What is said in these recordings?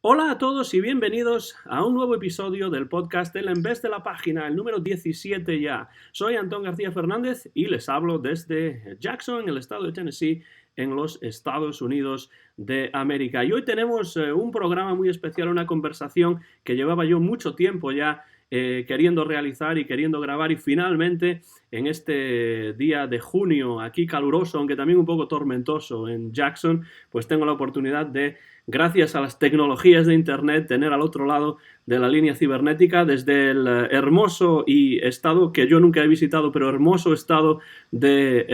Hola a todos y bienvenidos a un nuevo episodio del podcast El En Vez de la Página, el número 17 ya. Soy Antón García Fernández y les hablo desde Jackson, en el estado de Tennessee, en los Estados Unidos de América. Y hoy tenemos un programa muy especial, una conversación que llevaba yo mucho tiempo ya queriendo realizar y queriendo grabar, y finalmente en este día de junio, aquí caluroso, aunque también un poco tormentoso en Jackson, pues tengo la oportunidad de, gracias a las tecnologías de Internet, tener al otro lado de la línea cibernética, desde el hermoso y estado que yo nunca he visitado, pero hermoso estado de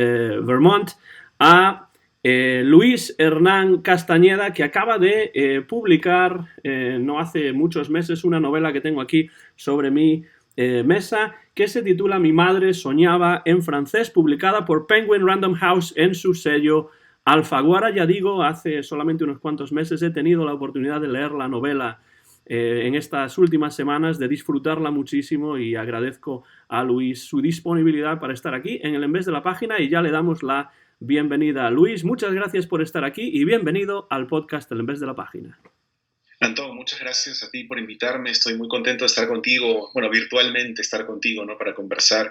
Vermont, a Luis Hernán Castañeda, que acaba de publicar no hace muchos meses una novela que tengo aquí sobre mi mesa, que se titula Mi madre soñaba en francés, publicada por Penguin Random House en su sello Alfaguara. Ya digo, hace solamente unos cuantos meses he tenido la oportunidad de leer la novela en estas últimas semanas, de disfrutarla muchísimo, y agradezco a Luis su disponibilidad para estar aquí en el En Vez de la Página, y ya le damos la bienvenida. Luis, muchas gracias por estar aquí y bienvenido al podcast El En Vez de la Página. Antón, muchas gracias a ti por invitarme. Estoy muy contento de estar contigo, bueno, virtualmente estar contigo, ¿no? Para conversar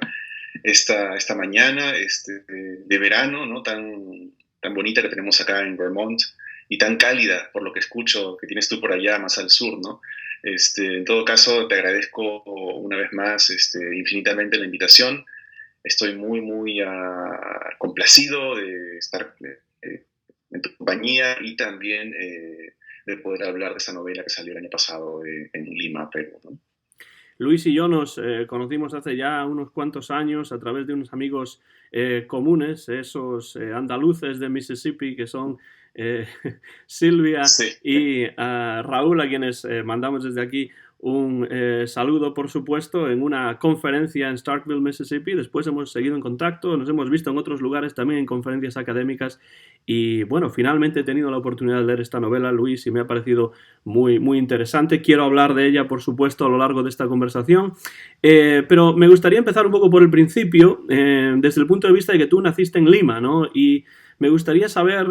esta mañana de verano, ¿no? Tan bonita que tenemos acá en Vermont y tan cálida, por lo que escucho, que tienes tú por allá más al sur, ¿no? En todo caso, te agradezco una vez más infinitamente la invitación. Estoy muy complacido de estar en tu compañía y también de poder hablar de esa novela que salió el año pasado en Lima, Perú, ¿no? Luis y yo nos conocimos hace ya unos cuantos años a través de unos amigos comunes, esos andaluces de Mississippi, que son Silvia Sí. y Raúl, a quienes mandamos desde aquí un saludo, por supuesto, en una conferencia en Starkville, Mississippi. Después hemos seguido en contacto, nos hemos visto en otros lugares también, en conferencias académicas, y bueno, finalmente he tenido la oportunidad de leer esta novela, Luis, y me ha parecido muy interesante. Quiero hablar de ella, por supuesto, a lo largo de esta conversación, pero me gustaría empezar un poco por el principio, desde el punto de vista de que tú naciste en Lima, ¿no? Y me gustaría saber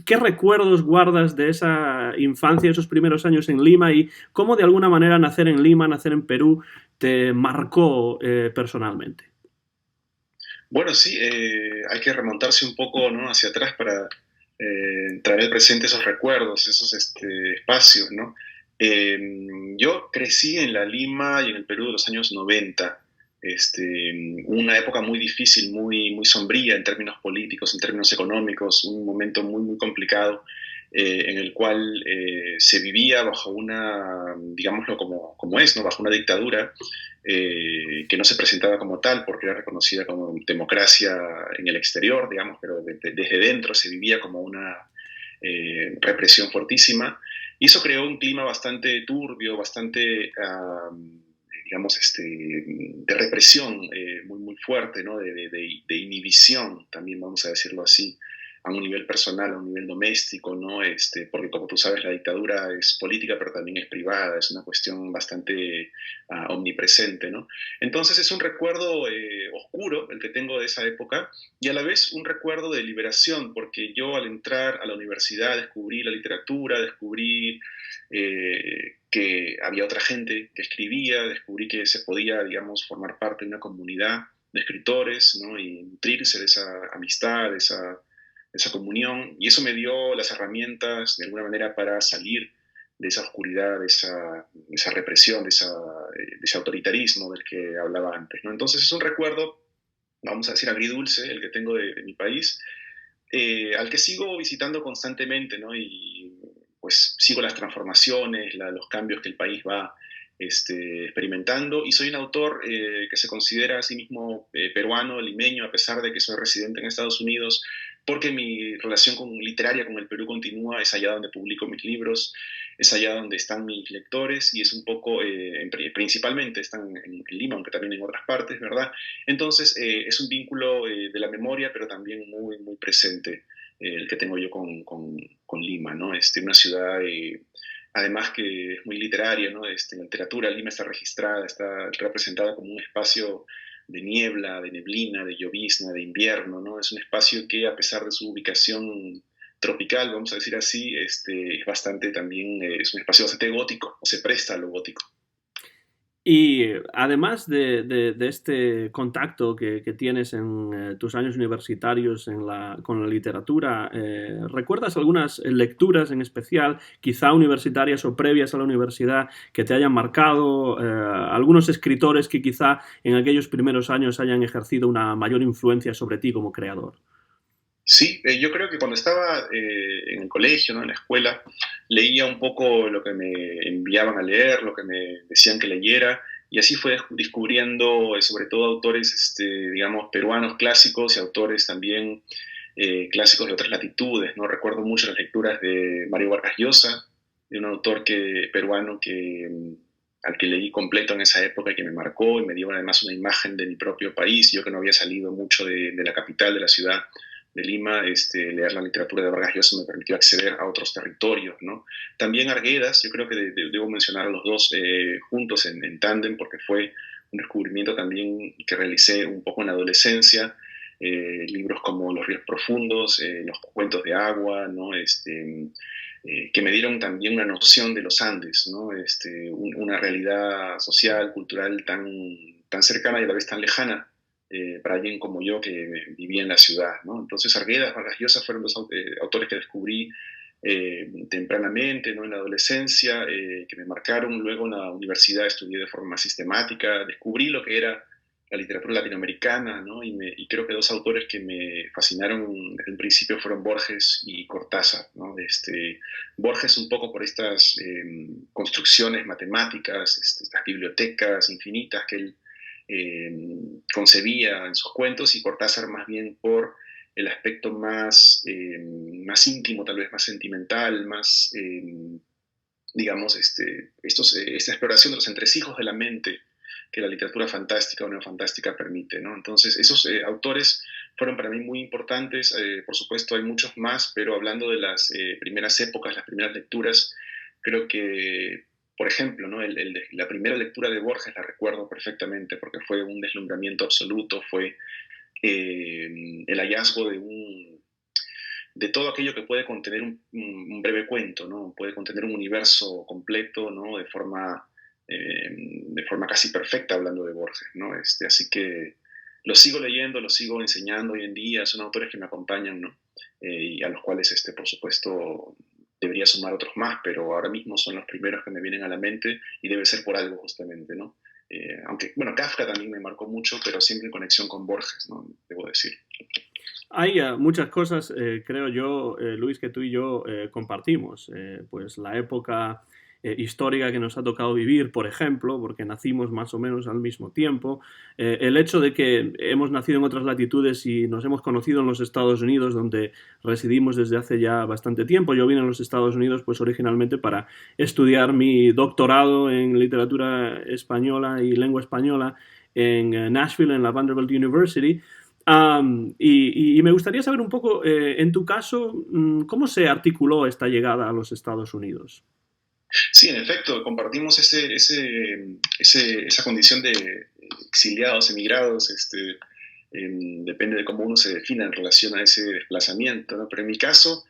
qué recuerdos guardas de esa infancia, esos primeros años en Lima, y cómo de alguna manera nacer en Lima, nacer en Perú, te marcó personalmente. Bueno, sí, hay que remontarse un poco, ¿no? Hacia atrás para traer al presente esos recuerdos, esos espacios, ¿no? Eh, yo crecí en la Lima y en el Perú de los años 90, una época muy difícil, muy sombría en términos políticos, en términos económicos, un momento muy complicado, en el cual se vivía bajo una, digámoslo como es, ¿no? Bajo una dictadura que no se presentaba como tal porque era reconocida como democracia en el exterior, digamos, pero desde dentro se vivía como una represión fortísima, y eso creó un clima bastante turbio, bastante, digamos, de represión muy fuerte, ¿no? De inhibición, también vamos a decirlo así, a un nivel personal, a un nivel doméstico, ¿no? Porque como tú sabes, la dictadura es política, pero también es privada, es una cuestión bastante omnipresente, ¿no? Entonces es un recuerdo oscuro el que tengo de esa época, y a la vez un recuerdo de liberación, porque yo al entrar a la universidad descubrí la literatura, descubrí que había otra gente que escribía, descubrí que se podía, digamos, formar parte de una comunidad de escritores, ¿no? Y nutrirse de esa amistad, de esa comunión, y eso me dio las herramientas de alguna manera para salir de esa oscuridad, de esa represión, de ese autoritarismo del que hablaba antes, ¿no? Entonces es un recuerdo, vamos a decir, agridulce, el que tengo de mi país, al que sigo visitando constantemente, ¿no? Y pues sigo las transformaciones, los cambios que el país va experimentando, y soy un autor que se considera a sí mismo peruano, limeño, a pesar de que soy residente en Estados Unidos, porque mi relación literaria con el Perú continúa, es allá donde publico mis libros, es allá donde están mis lectores, y es un poco, principalmente están en Lima, aunque también en otras partes, ¿verdad? Entonces, es un vínculo de la memoria, pero también muy presente, el que tengo yo con Lima, ¿no? Una ciudad, además que es muy literaria, ¿no? En la literatura, Lima está registrada, está representada como un espacio de niebla, de neblina, de llovizna, de invierno, ¿no? Es un espacio que, a pesar de su ubicación tropical, vamos a decir así, es bastante también, es un espacio bastante gótico, o se presta a lo gótico. Y además de este contacto que tienes en tus años universitarios con la literatura, ¿recuerdas algunas lecturas en especial, quizá universitarias o previas a la universidad, que te hayan marcado? Algunos escritores que quizá en aquellos primeros años hayan ejercido una mayor influencia sobre ti como creador. Sí, yo creo que cuando estaba en el colegio, ¿no? En la escuela, leía un poco lo que me enviaban a leer, lo que me decían que leyera, y así fue descubriendo sobre todo autores, digamos, peruanos clásicos y autores también clásicos de otras latitudes, ¿no? Recuerdo mucho las lecturas de Mario Vargas Llosa, de un autor peruano al que leí completo en esa época y que me marcó y me dio además una imagen de mi propio país, yo que no había salido mucho de la capital, de la ciudad de Lima, leer la literatura de Vargas Llosa me permitió acceder a otros territorios, ¿no? También Arguedas, yo creo que debo mencionar a los dos juntos en tándem, porque fue un descubrimiento también que realicé un poco en la adolescencia, libros como Los ríos profundos, Los cuentos de agua, ¿no? Que me dieron también una noción de los Andes, ¿no? Una realidad social, cultural tan cercana y a la vez tan lejana, para alguien como yo que vivía en la ciudad, ¿no? Entonces Arguedas, Vargas Llosa fueron los autores que descubrí tempranamente, ¿no? En la adolescencia, que me marcaron. Luego en la universidad estudié de forma más sistemática, descubrí lo que era la literatura latinoamericana, ¿no? Y creo que dos autores que me fascinaron desde el principio fueron Borges y Cortázar, ¿no? Borges un poco por estas construcciones matemáticas, estas bibliotecas infinitas que él concebía en sus cuentos, y Cortázar más bien por el aspecto más íntimo, tal vez más sentimental, más, digamos, esta exploración de los entresijos de la mente que la literatura fantástica o neofantástica permite, ¿no? Entonces, esos autores fueron para mí muy importantes. Por supuesto, hay muchos más, pero hablando de las primeras épocas, las primeras lecturas, creo que, por ejemplo, ¿no? La primera lectura de Borges la recuerdo perfectamente porque fue un deslumbramiento absoluto, fue el hallazgo de todo aquello que puede contener un breve cuento, ¿no? Puede contener un universo completo, ¿no? De forma casi perfecta, hablando de Borges, ¿no? Así que lo sigo leyendo, lo sigo enseñando hoy en día, son autores que me acompañan, ¿no? Y a los cuales, por supuesto, debería sumar otros más, pero ahora mismo son los primeros que me vienen a la mente y debe ser por algo justamente, ¿no? Aunque, bueno, Kafka también me marcó mucho, pero siempre en conexión con Borges, ¿no? Debo decir. Hay muchas cosas, creo yo, Luis, que tú y yo compartimos. Pues la época histórica que nos ha tocado vivir, por ejemplo, porque nacimos más o menos al mismo tiempo. El hecho de que hemos nacido en otras latitudes y nos hemos conocido en los Estados Unidos, donde residimos desde hace ya bastante tiempo. Yo vine a los Estados Unidos, pues originalmente para estudiar mi doctorado en literatura española y lengua española en Nashville, en la Vanderbilt University. Y me gustaría saber un poco, en tu caso, ¿cómo se articuló esta llegada a los Estados Unidos? Sí, en efecto, compartimos esa condición de exiliados, emigrados, depende de cómo uno se defina en relación a ese desplazamiento, ¿no? Pero en mi caso,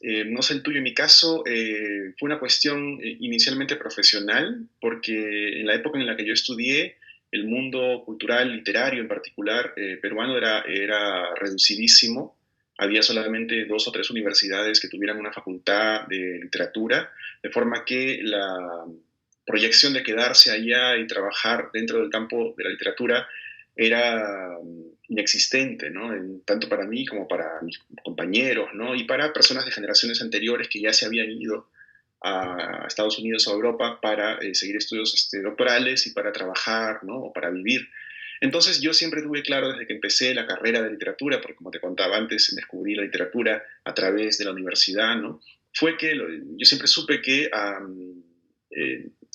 no sé el tuyo, en mi caso fue una cuestión inicialmente profesional, porque en la época en la que yo estudié, el mundo cultural, literario en particular, peruano era reducidísimo. Había solamente 2 o 3 universidades que tuvieran una facultad de literatura, de forma que la proyección de quedarse allá y trabajar dentro del campo de la literatura era inexistente, ¿no? Tanto para mí como para mis compañeros, ¿no? Y para personas de generaciones anteriores que ya se habían ido a Estados Unidos o a Europa para seguir estudios doctorales y para trabajar, ¿no? O para vivir. Entonces yo siempre tuve claro desde que empecé la carrera de literatura, porque como te contaba antes, descubrí la literatura a través de la universidad, ¿no? Fue que yo siempre supe que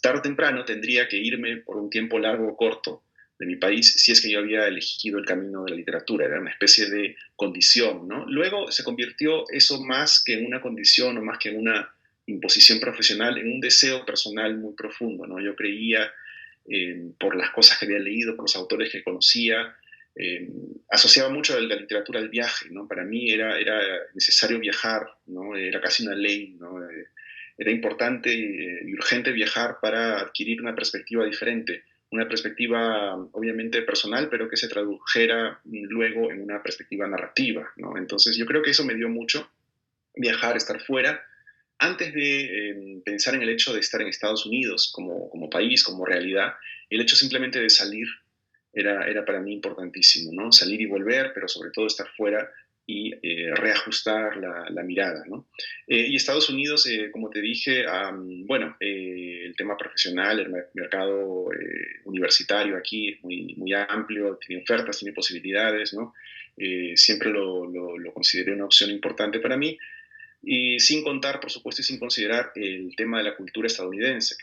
tarde o temprano tendría que irme por un tiempo largo o corto de mi país si es que yo había elegido el camino de la literatura. Era una especie de condición, ¿no? Luego se convirtió eso más que en una condición o más que en una imposición profesional, en un deseo personal muy profundo, ¿no? Yo creía, por las cosas que había leído, por los autores que conocía, asociaba mucho la literatura al viaje, ¿no? Para mí era necesario viajar, ¿no? Era casi una ley, ¿no? Era importante y urgente viajar para adquirir una perspectiva diferente, una perspectiva obviamente personal, pero que se tradujera luego en una perspectiva narrativa, ¿no? Entonces yo creo que eso me dio mucho, viajar, estar fuera, antes de pensar en el hecho de estar en Estados Unidos como país, como realidad. El hecho simplemente de salir era para mí importantísimo, ¿no? Salir y volver, pero sobre todo estar fuera y reajustar la mirada, ¿no? Y Estados Unidos, como te dije, bueno, el tema profesional, el mercado universitario aquí es muy amplio, tiene ofertas, tiene posibilidades, ¿no? Siempre lo consideré una opción importante para mí. Y sin contar, por supuesto, y sin considerar el tema de la cultura estadounidense,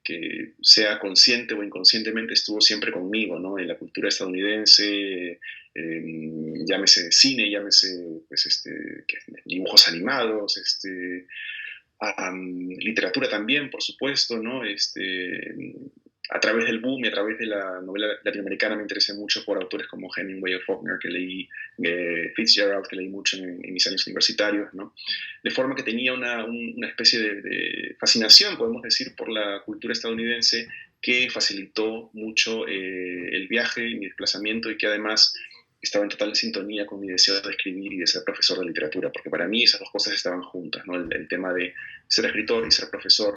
que sea consciente o inconscientemente estuvo siempre conmigo, ¿no? En la cultura estadounidense, llámese cine, llámese pues, dibujos animados, literatura también, por supuesto, ¿no? A través del boom y a través de la novela latinoamericana me interesé mucho por autores como Hemingway o Faulkner, que leí, Fitzgerald, que leí mucho en mis años universitarios, ¿no? De forma que tenía una especie de fascinación, podemos decir, por la cultura estadounidense que facilitó mucho el viaje y mi desplazamiento y que además estaba en total sintonía con mi deseo de escribir y de ser profesor de literatura, porque para mí esas dos cosas estaban juntas, ¿no? El tema de ser escritor y ser profesor,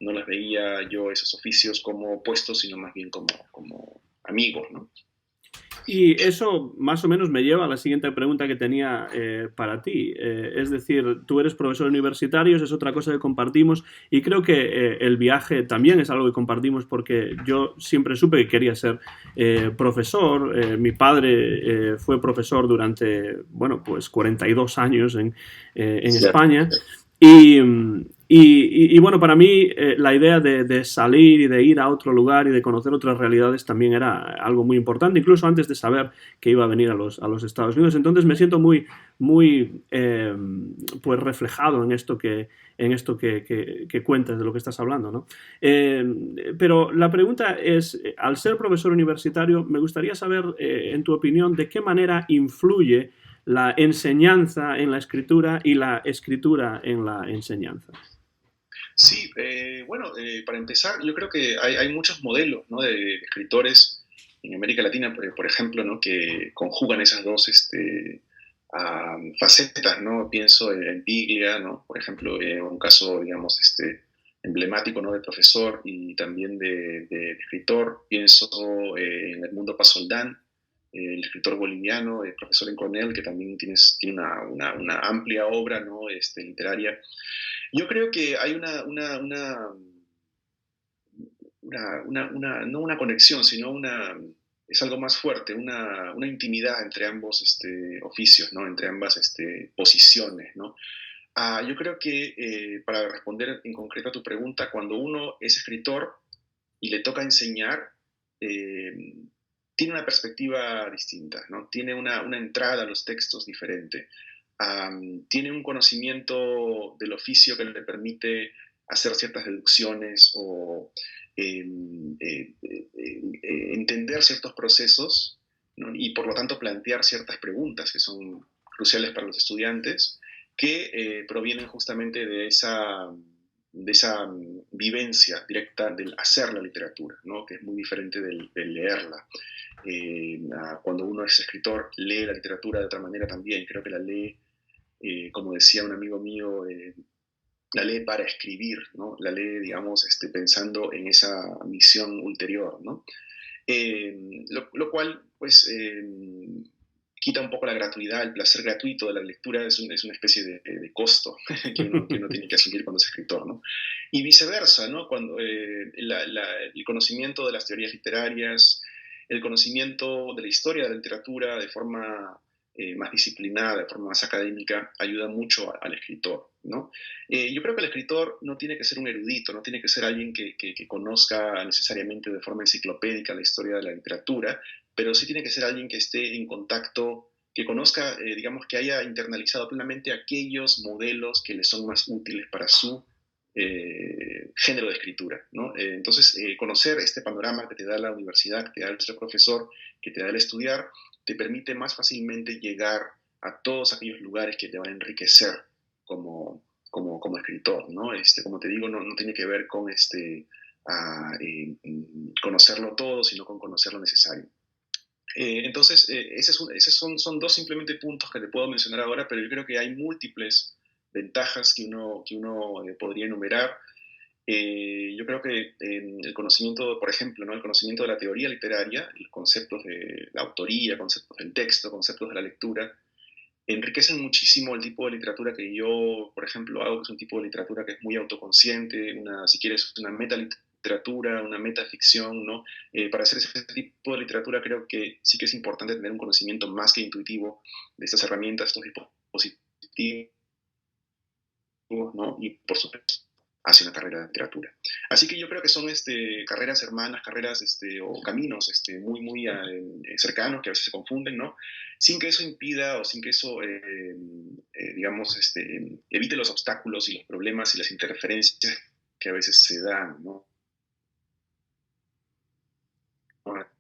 no las veía yo esos oficios como opuestos, sino más bien como amigos, ¿no? Y eso más o menos me lleva a la siguiente pregunta que tenía para ti. Es decir, tú eres profesor universitario, es otra cosa que compartimos y creo que el viaje también es algo que compartimos porque yo siempre supe que quería ser profesor. Mi padre fue profesor durante, bueno, pues 42 años en Sí, España y bueno, para mí la idea de salir y de ir a otro lugar y de conocer otras realidades también era algo muy importante, incluso antes de saber que iba a venir a los Estados Unidos. Entonces me siento muy pues reflejado en esto que cuentas, de lo que estás hablando, ¿no? Pero la pregunta es, al ser profesor universitario, me gustaría saber, en tu opinión, de qué manera influye la enseñanza en la escritura y la escritura en la enseñanza. sí, bueno, para empezar, yo creo que hay muchos modelos, ¿no? de escritores en América Latina, por ejemplo, ¿no? Que conjugan esas dos facetas, ¿no? Pienso en Piglia, ¿no? Por ejemplo, un caso, digamos, emblemático, ¿no? De profesor y también de escritor. Pienso en Edmundo Pasoldán, el escritor boliviano, profesor en Cornell, que también tiene una amplia obra, ¿no? Literaria. Yo creo que hay no una conexión, sino es algo más fuerte, una intimidad entre ambos oficios, ¿no? Entre ambas posiciones, ¿no? Yo creo que para responder en concreto a tu pregunta, cuando uno es escritor y le toca enseñar, eh, tiene una perspectiva distinta, ¿no? Tiene una entrada a los textos diferente. Tiene un conocimiento del oficio que le permite hacer ciertas deducciones o eh, entender ciertos procesos, ¿no? Y por lo tanto plantear ciertas preguntas que son cruciales para los estudiantes que provienen justamente de esa vivencia directa del hacer la literatura, ¿no? Que es muy diferente del leerla. Cuando uno es escritor, lee la literatura de otra manera también, creo que la lee, como decía un amigo mío, la lee para escribir, ¿no? La lee, digamos, pensando en esa misión ulterior, ¿no? Lo cual, pues, quita un poco la gratuidad, el placer gratuito de la lectura es una especie de costo que uno tiene que asumir cuando es escritor, ¿no? Y viceversa, ¿no? Cuando el conocimiento de las teorías literarias, el conocimiento de la historia de la literatura de forma más disciplinada, de forma más académica, ayuda mucho al escritor, ¿no? Yo creo que el escritor no tiene que ser un erudito, no tiene que ser alguien que conozca necesariamente de forma enciclopédica la historia de la literatura, pero sí tiene que ser alguien que esté en contacto, que conozca, digamos, que haya internalizado plenamente aquellos modelos que le son más útiles para su género de escritura, ¿no? Entonces, conocer este panorama que te da la universidad, que te da el ser profesor, que te da el estudiar, te permite más fácilmente llegar a todos aquellos lugares que te van a enriquecer como escritor, ¿no? Como te digo, no tiene que ver con conocerlo todo, sino con conocer lo necesario. Entonces, esos son dos simplemente puntos que te puedo mencionar ahora, pero yo creo que hay múltiples ventajas que uno podría enumerar. Yo creo que el conocimiento, por ejemplo, ¿no? El conocimiento de la teoría literaria, los conceptos de la autoría, conceptos del texto, conceptos de la lectura, enriquecen muchísimo el tipo de literatura que yo, por ejemplo, hago, que es un tipo de literatura que es muy autoconsciente, si quieres, una metaliteratura, una metaficción, ¿no? Para hacer ese tipo de literatura creo que sí que es importante tener un conocimiento más que intuitivo de estas herramientas, estos dispositivos, ¿no? Y, por supuesto, hacia una carrera de literatura. Así que yo creo que son carreras hermanas, carreras o caminos muy cercanos que a veces se confunden, ¿no? Sin que eso impida o sin que eso, digamos, evite los obstáculos y los problemas y las interferencias que a veces se dan, ¿no?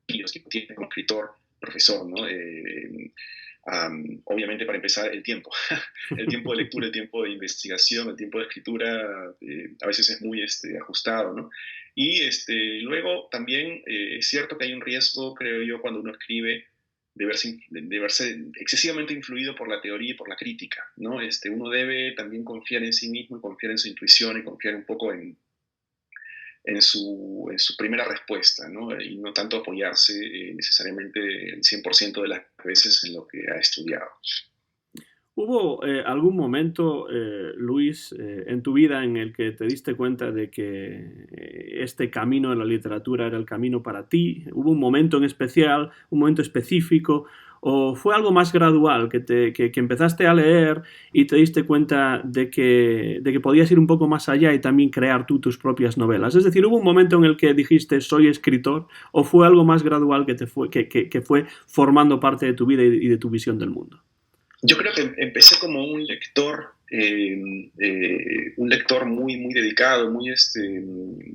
Los que tienen como escritor, profesor, ¿no? Obviamente, para empezar, el tiempo. El tiempo de lectura, el tiempo de investigación, el tiempo de escritura, a veces es muy ajustado, ¿no? Y luego también es cierto que hay un riesgo, creo yo, cuando uno escribe, de verse excesivamente influido por la teoría y por la crítica, ¿no? Uno debe también confiar en sí mismo y confiar en su intuición y confiar un poco en su primera respuesta, ¿no? Y no tanto apoyarse necesariamente el 100% de las veces en lo que ha estudiado. ¿Hubo algún momento, Luis, en tu vida en el que te diste cuenta de que este camino de la literatura era el camino para ti? ¿Hubo un momento en especial, un momento específico? ¿O fue algo más gradual, que empezaste a leer y te diste cuenta de que podías ir un poco más allá y también crear tú tus propias novelas? Es decir, ¿hubo un momento en el que dijiste soy escritor? ¿O fue algo más gradual que fue formando parte de tu vida y de tu visión del mundo? Yo creo que empecé como un lector muy dedicado, muy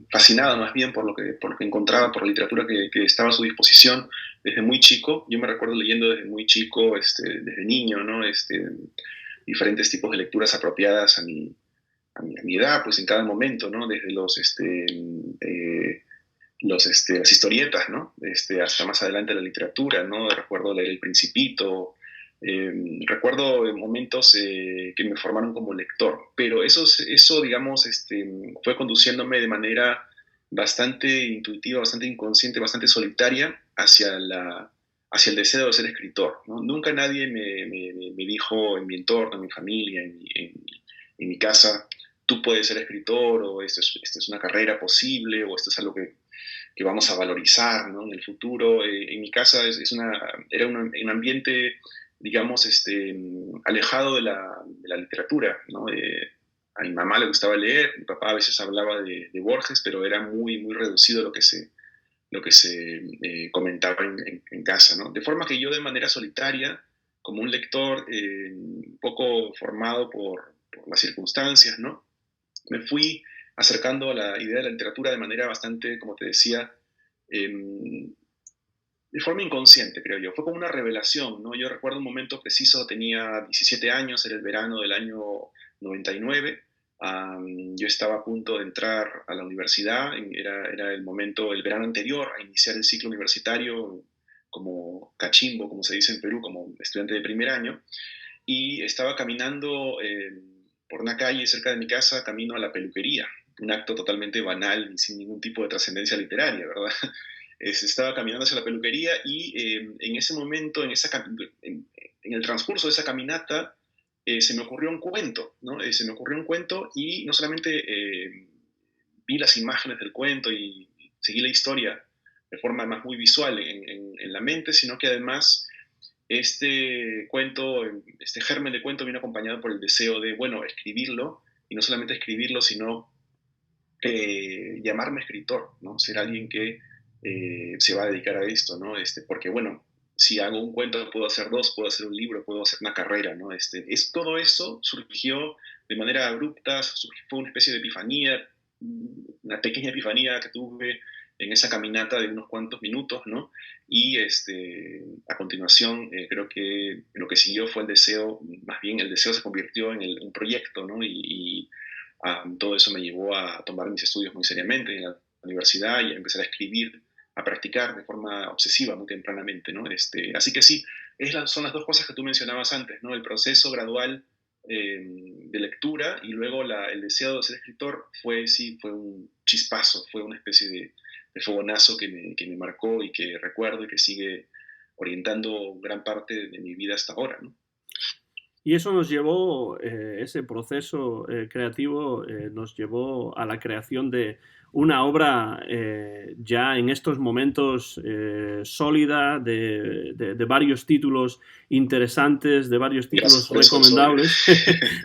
fascinado más bien por lo que encontraba, por la literatura que estaba a su disposición desde muy chico. Yo me recuerdo leyendo desde muy chico, desde niño, ¿no? Diferentes tipos de lecturas apropiadas a mi edad, pues en cada momento, ¿no? Desde las historietas, ¿no? Hasta más adelante la literatura, ¿no? Recuerdo leer El Principito. Recuerdo momentos que me formaron como lector, pero eso digamos, fue conduciéndome de manera bastante intuitiva, bastante inconsciente, bastante solitaria hacia el deseo de ser escritor, ¿no? Nunca nadie me dijo en mi entorno, en mi familia, en mi casa, tú puedes ser escritor, o esto es una carrera posible, o esto es algo que vamos a valorizar, ¿no? En el futuro. En mi casa era un ambiente, digamos, alejado de la literatura, ¿no? A mi mamá le gustaba leer, mi papá a veces hablaba de Borges, pero era muy reducido lo que se comentaba en casa, ¿no? De forma que yo, de manera solitaria, como un lector un poco formado por las circunstancias, ¿no? Me fui acercando a la idea de la literatura de manera bastante, como te decía, de forma inconsciente, creo yo. Fue como una revelación, ¿no? Yo recuerdo un momento preciso, tenía 17 años, era el verano del año 99. Yo estaba a punto de entrar a la universidad, era el verano anterior a iniciar el ciclo universitario como cachimbo, como se dice en Perú, como estudiante de primer año, y estaba caminando por una calle cerca de mi casa, camino a la peluquería, un acto totalmente banal y sin ningún tipo de trascendencia literaria, ¿verdad? Estaba caminando hacia la peluquería y en ese momento, en el transcurso de esa caminata, se me ocurrió un cuento, ¿no? Se me ocurrió un cuento y no solamente vi las imágenes del cuento y seguí la historia de forma más muy visual en la mente, sino que además este cuento, este germen de cuento vino acompañado por el deseo de, bueno, escribirlo, y no solamente escribirlo, sino llamarme escritor, ¿no? Ser alguien que se va a dedicar a esto, ¿no? Porque, bueno, si hago un cuento, puedo hacer dos, puedo hacer un libro, puedo hacer una carrera, ¿no? Todo eso surgió de manera abrupta, fue una especie de epifanía, una pequeña epifanía que tuve en esa caminata de unos cuantos minutos, ¿no? Y a continuación creo que lo que siguió fue el deseo, más bien el deseo se convirtió en un proyecto, ¿no? Todo eso me llevó a tomar mis estudios muy seriamente en la universidad y a empezar a escribir, a practicar de forma obsesiva muy tempranamente, ¿no? Así que sí, son las dos cosas que tú mencionabas antes, ¿no? El proceso gradual de lectura y luego el deseo de ser escritor fue un chispazo, fue una especie de fogonazo que me marcó y que recuerdo y que sigue orientando gran parte de mi vida hasta ahora, ¿no? Y eso nos llevó, ese proceso creativo nos llevó a la creación de una obra ya en estos momentos sólida, de varios títulos interesantes, de varios títulos recomendables.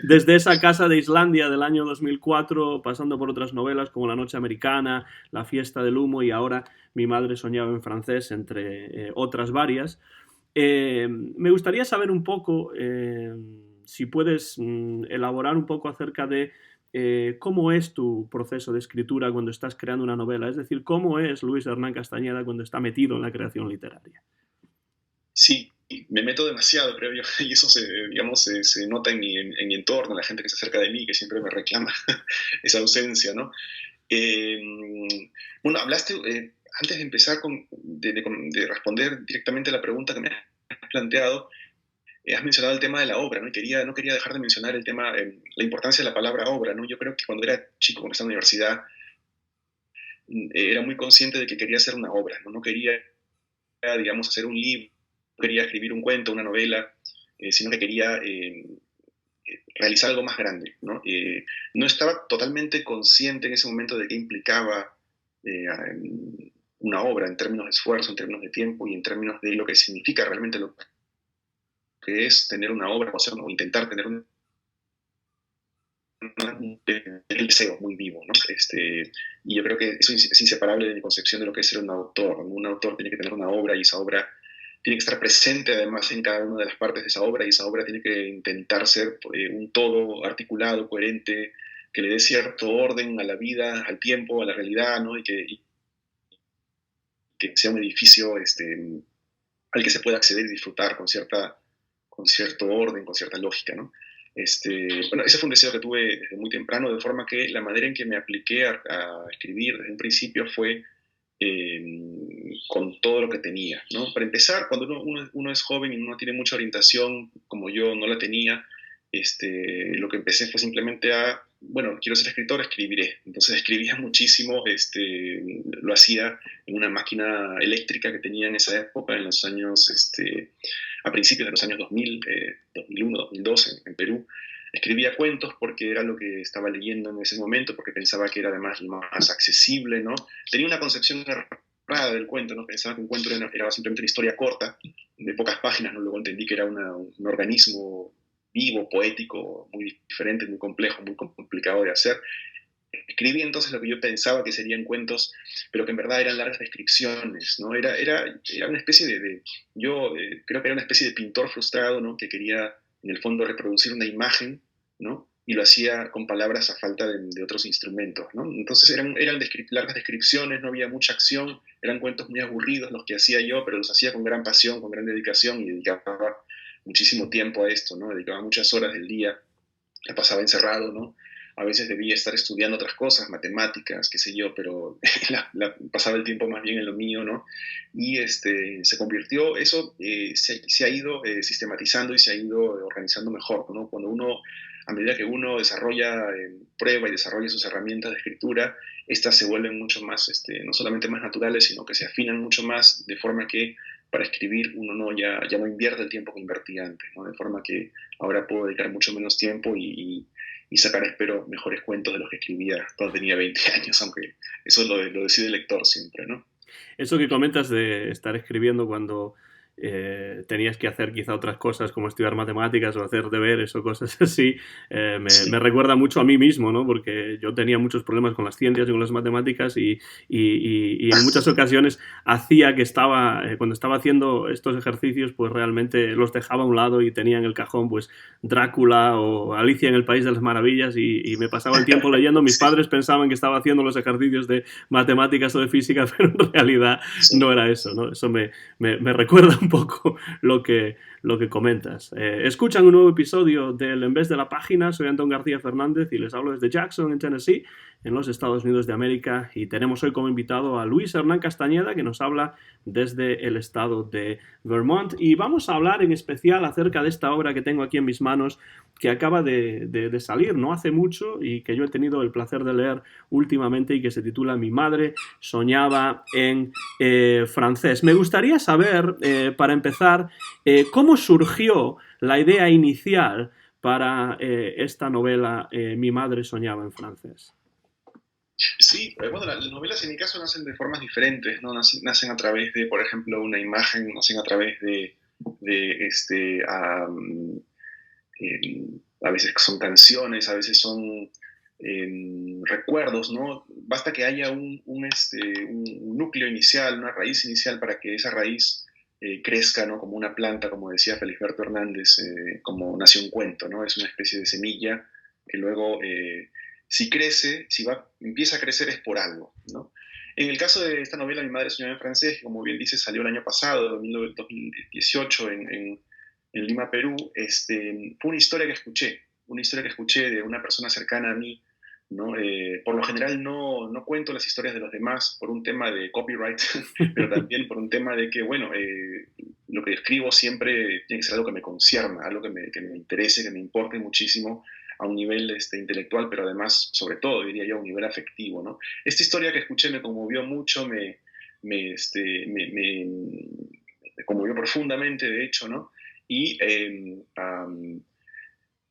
Desde esa casa de Islandia del año 2004, pasando por otras novelas como La noche americana, La fiesta del humo y ahora Mi madre soñaba en francés, entre otras varias. Me gustaría saber un poco, si puedes elaborar un poco acerca de cómo es tu proceso de escritura cuando estás creando una novela, es decir, cómo es Luis Hernán Castañeda cuando está metido en la creación literaria. Sí, me meto demasiado, creo yo, y eso se nota en mi entorno, la gente que se acerca de mí, que siempre me reclama esa ausencia, ¿no? Bueno, hablaste, antes de empezar de responder directamente a la pregunta que me has planteado, has mencionado el tema de la obra, ¿no? Y no quería dejar de mencionar el tema, la importancia de la palabra obra, ¿no? Yo creo que cuando era chico, cuando estaba en la universidad, era muy consciente de que quería hacer una obra, ¿no? No quería, digamos, hacer un libro, no quería escribir un cuento, una novela, sino que quería realizar algo más grande, ¿no? No estaba totalmente consciente en ese momento de qué implicaba una obra en términos de esfuerzo, en términos de tiempo y en términos de lo que significa realmente lo que es tener una obra o intentar tener un deseo muy vivo, ¿no? Y yo creo que eso es inseparable de mi concepción de lo que es ser un autor, ¿no? Un autor tiene que tener una obra y esa obra tiene que estar presente además en cada una de las partes de esa obra y esa obra tiene que intentar ser un todo articulado, coherente, que le dé cierto orden a la vida, al tiempo, a la realidad, ¿no? Y que sea un edificio al que se pueda acceder y disfrutar con cierto orden, con cierta lógica, ¿no? Bueno, ese fue un deseo que tuve desde muy temprano, de forma que la manera en que me apliqué a escribir desde un principio fue con todo lo que tenía, ¿no? Para empezar, cuando uno es joven y no tiene mucha orientación, como yo no la tenía, lo que empecé fue simplemente bueno, quiero ser escritor, escribiré. Entonces escribía muchísimo, lo hacía en una máquina eléctrica que tenía en esa época, en los años, a principios de los años 2000, 2001, 2002 en Perú. Escribía cuentos porque era lo que estaba leyendo en ese momento, porque pensaba que era además más accesible, ¿no? Tenía una concepción errada del cuento, ¿no? Pensaba que un cuento era simplemente una historia corta, de pocas páginas, ¿no? Luego entendí que era un organismo vivo, poético, muy diferente, muy complejo, muy complicado de hacer. Escribí entonces lo que yo pensaba que serían cuentos, pero que en verdad eran largas descripciones, ¿no? Era una especie yo creo que era una especie de pintor frustrado, ¿no? Que quería en el fondo reproducir una imagen, ¿no? Y lo hacía con palabras a falta de otros instrumentos, ¿no? Entonces eran largas descripciones, no había mucha acción, eran cuentos muy aburridos los que hacía yo, pero los hacía con gran pasión, con gran dedicación y dedicaba muchísimo tiempo a esto, ¿no? Dedicaba muchas horas del día, la pasaba encerrado, ¿no? A veces debía estar estudiando otras cosas, matemáticas, qué sé yo, pero pasaba el tiempo más bien en lo mío, ¿no? Y se convirtió, eso se ha ido sistematizando y se ha ido organizando mejor, ¿no? A medida que uno desarrolla, prueba y desarrolla sus herramientas de escritura, estas se vuelven mucho más, no solamente más naturales, sino que se afinan mucho más, de forma que para escribir uno ya no invierte el tiempo que invertía antes, ¿no? De forma que ahora puedo dedicar mucho menos tiempo y sacar, espero, mejores cuentos de los que escribía cuando tenía 20 años, aunque eso lo decide el lector siempre, ¿no? Eso que comentas de estar escribiendo cuando tenías que hacer quizá otras cosas como estudiar matemáticas o hacer deberes o cosas así, me recuerda mucho a mí mismo, ¿no? Porque yo tenía muchos problemas con las ciencias y con las matemáticas y en muchas ocasiones hacía que cuando estaba haciendo estos ejercicios, pues realmente los dejaba a un lado y tenía en el cajón pues Drácula o Alicia en el País de las Maravillas y me pasaba el tiempo leyendo. Mis padres pensaban que estaba haciendo los ejercicios de matemáticas o de física, pero en realidad no era eso, ¿no? Eso me recuerda un poco lo que comentas. Escuchan un nuevo episodio del En vez de la página. Soy Antón García Fernández y les hablo desde Jackson, en Tennessee, en los Estados Unidos de América, y tenemos hoy como invitado a Luis Hernán Castañeda, que nos habla desde el estado de Vermont, y vamos a hablar en especial acerca de esta obra que tengo aquí en mis manos, que acaba de salir no hace mucho y que yo he tenido el placer de leer últimamente y que se titula Mi madre soñaba en francés. Me gustaría saber, para empezar, cómo surgió la idea inicial para esta novela Mi madre soñaba en francés. Sí, bueno, las novelas en mi caso nacen de formas diferentes, ¿no? Nacen a través de, por ejemplo, una imagen, nacen a través a veces son canciones, a veces son recuerdos, ¿no? Basta que haya un núcleo inicial, una raíz inicial para que esa raíz crezca, ¿no? Como una planta, como decía Felisberto Hernández, como nació un cuento, ¿no? Es una especie de semilla que luego, si crece, empieza a crecer es por algo, ¿no? En el caso de esta novela, Mi madre soñaba en francés, que como bien dice, salió el año pasado, en 2018, en Lima, Perú, fue una historia que escuché de una persona cercana a mí, ¿no? Por lo general no cuento las historias de los demás por un tema de copyright, pero también por un tema de que, bueno, lo que escribo siempre tiene que ser algo que me concierna, algo que me interese, que me importe muchísimo a un nivel intelectual, pero además, sobre todo, diría yo, a un nivel afectivo, ¿no? Esta historia que escuché me conmovió mucho, me conmovió profundamente, de hecho, ¿no? Y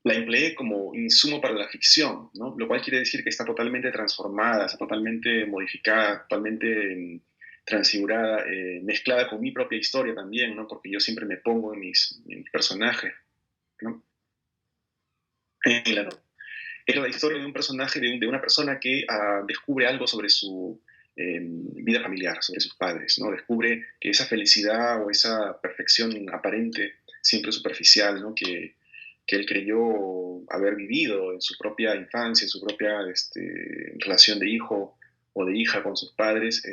la empleé como insumo para la ficción, ¿no? Lo cual quiere decir que está totalmente transformada, está totalmente modificada, totalmente transfigurada, mezclada con mi propia historia también, ¿no? Porque yo siempre me pongo en mis personajes, ¿no? Era la historia de un personaje, de una persona que descubre algo sobre su vida familiar, sobre sus padres, ¿no? Descubre que esa felicidad o esa perfección aparente, siempre superficial, ¿no? Que él creyó haber vivido en su propia infancia, en su propia relación de hijo o de hija con sus padres,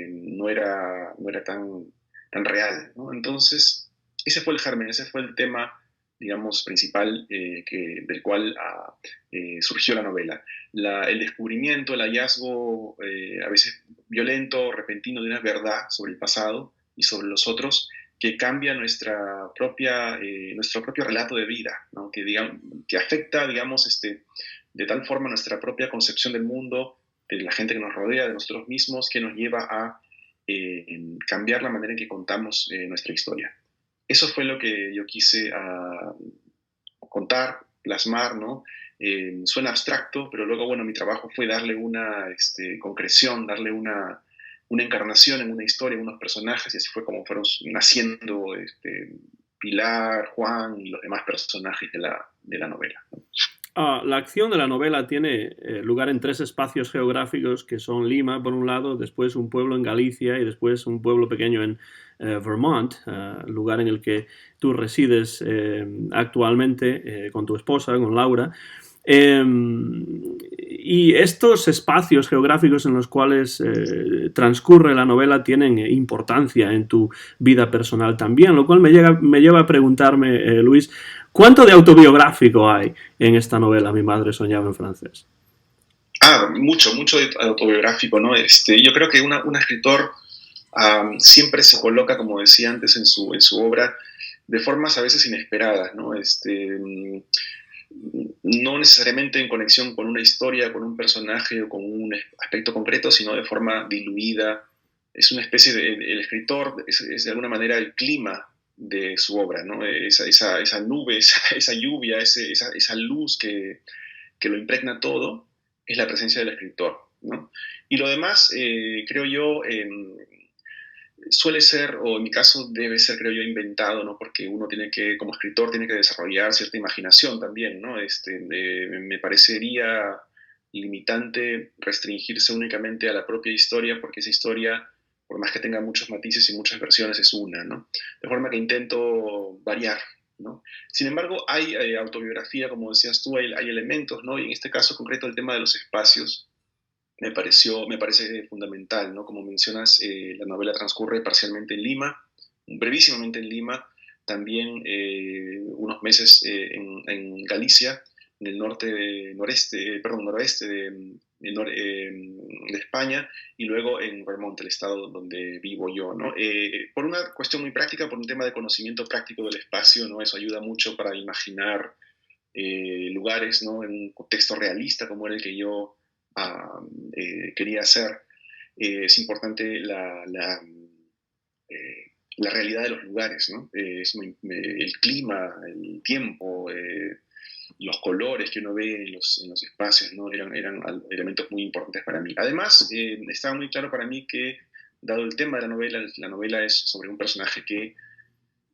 no era tan real, ¿no? Entonces, ese fue el germen, ese fue el tema, digamos, principal del cual surgió la novela. El descubrimiento, el hallazgo, a veces violento, repentino, de una verdad sobre el pasado y sobre los otros, que cambia nuestro propio relato de vida, ¿no? Que afecta, digamos, de tal forma nuestra propia concepción del mundo, de la gente que nos rodea, de nosotros mismos, que nos lleva a cambiar la manera en que contamos nuestra historia. Eso fue lo que yo quise contar, plasmar, ¿no? Suena abstracto, pero luego, bueno, mi trabajo fue darle una concreción, darle una encarnación en una historia, en unos personajes, y así fue como fueron naciendo Pilar, Juan y los demás personajes de la novela, ¿no? La acción de la novela tiene lugar en 3 espacios geográficos que son Lima, por un lado, después un pueblo en Galicia y después un pueblo pequeño en Vermont, lugar en el que tú resides actualmente con tu esposa, con Laura. Y estos espacios geográficos en los cuales transcurre la novela tienen importancia en tu vida personal también, lo cual me lleva a preguntarme, Luis, ¿cuánto de autobiográfico hay en esta novela Mi madre soñaba en francés? Mucho de autobiográfico, ¿no? Yo creo que un escritor siempre se coloca, como decía antes, en su obra de formas a veces inesperadas, ¿no? No necesariamente en conexión con una historia, con un personaje o con un aspecto concreto, sino de forma diluida. Es una especie el escritor es de alguna manera el clima de su obra, ¿no? Esa nube, esa lluvia, esa luz que lo impregna todo, es la presencia del escritor, ¿no? Y lo demás, creo yo, suele ser, o en mi caso debe ser, creo yo, inventado, ¿no? Porque uno tiene que, como escritor, tiene que desarrollar cierta imaginación también, ¿no? Me parecería limitante restringirse únicamente a la propia historia, porque esa historia, por más que tenga muchos matices y muchas versiones, es una, ¿no? De forma que intento variar, ¿no? Sin embargo, hay autobiografía, como decías tú, hay elementos, ¿no? Y en este caso concreto el tema de los espacios me parece fundamental, ¿no? Como mencionas, la novela transcurre parcialmente en Lima, brevísimamente en Lima, también unos meses en Galicia, en el noroeste de España, y luego en Vermont, el estado donde vivo yo, ¿no? Por una cuestión muy práctica, por un tema de conocimiento práctico del espacio, ¿no? Eso ayuda mucho para imaginar lugares, ¿no? En un contexto realista como era el que yo quería hacer. Es importante la realidad de los lugares, ¿no? El clima, el tiempo, los colores que uno ve en los espacios, ¿no? Eran elementos muy importantes para mí. Además, estaba muy claro para mí que, dado el tema de la novela es sobre un personaje que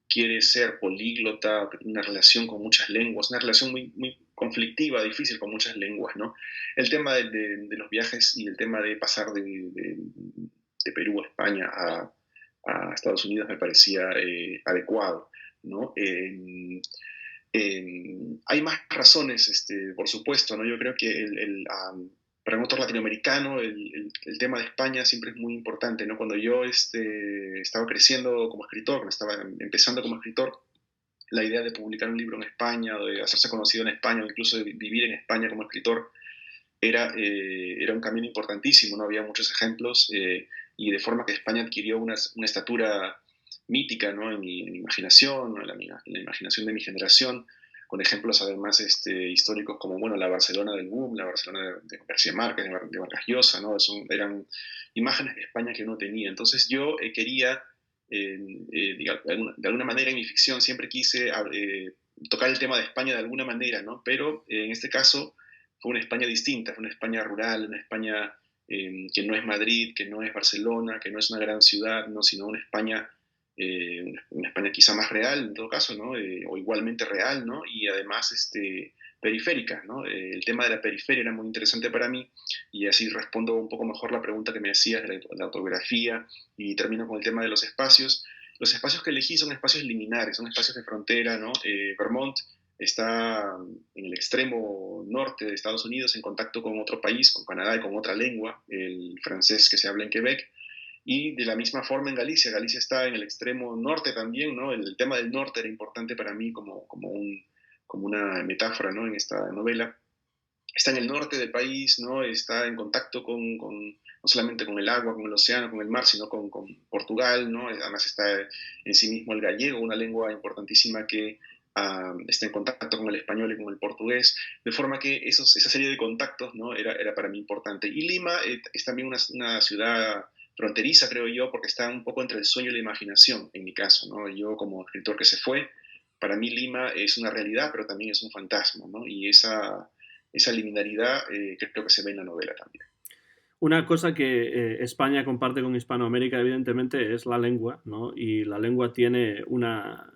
quiere ser políglota, que tiene una relación con muchas lenguas, una relación muy, muy conflictiva, difícil con muchas lenguas, ¿no? El tema de los viajes y el tema de pasar de Perú a España a Estados Unidos me parecía adecuado, ¿no? Hay más razones, por supuesto, ¿no? Yo creo que para un autor latinoamericano el tema de España siempre es muy importante, ¿no? Cuando yo estaba creciendo como escritor, cuando estaba empezando como escritor, la idea de publicar un libro en España, de hacerse conocido en España, o incluso de vivir en España como escritor, era un camino importantísimo, ¿no? Había muchos ejemplos y de forma que España adquirió una estatura mítica, ¿no? En mi imaginación, ¿no? En la imaginación de mi generación, con ejemplos además históricos como, bueno, la Barcelona del boom, la Barcelona de García Márquez, de Vargas Llosa, ¿no? Eran imágenes de España que uno tenía. Entonces yo quería, de alguna manera en mi ficción siempre quise tocar el tema de España de alguna manera, ¿no? Pero en este caso fue una España distinta, fue una España rural, una España que no es Madrid, que no es Barcelona, que no es una gran ciudad, ¿no? Sino una España quizá más real en todo caso, ¿no? O igualmente real, ¿no? Y además periférica, ¿no? El tema de la periferia era muy interesante para mí y así respondo un poco mejor la pregunta que me hacías de la autobiografía y termino con el tema de los espacios. Los espacios que elegí son espacios liminares, son espacios de frontera, ¿no? Vermont está en el extremo norte de Estados Unidos en contacto con otro país, con Canadá y con otra lengua, el francés que se habla en Quebec, y de la misma forma en Galicia. Galicia está en el extremo norte también, ¿no? El tema del norte era importante para mí como una metáfora, ¿no? En esta novela. Está en el norte del país, ¿no? Está en contacto no solamente con el agua, con el océano, con el mar, sino con Portugal, ¿no? Además está en sí mismo el gallego, una lengua importantísima que está en contacto con el español y con el portugués, de forma que esa serie de contactos, ¿no? Era para mí importante. Y Lima es también una ciudad fronteriza, creo yo, porque está un poco entre el sueño y la imaginación, en mi caso, ¿no? Yo como escritor que se fue, para mí Lima es una realidad, pero también es un fantasma, ¿no? Y esa liminalidad creo que se ve en la novela también. Una cosa que España comparte con Hispanoamérica, evidentemente, es la lengua, ¿no? Y la lengua tiene una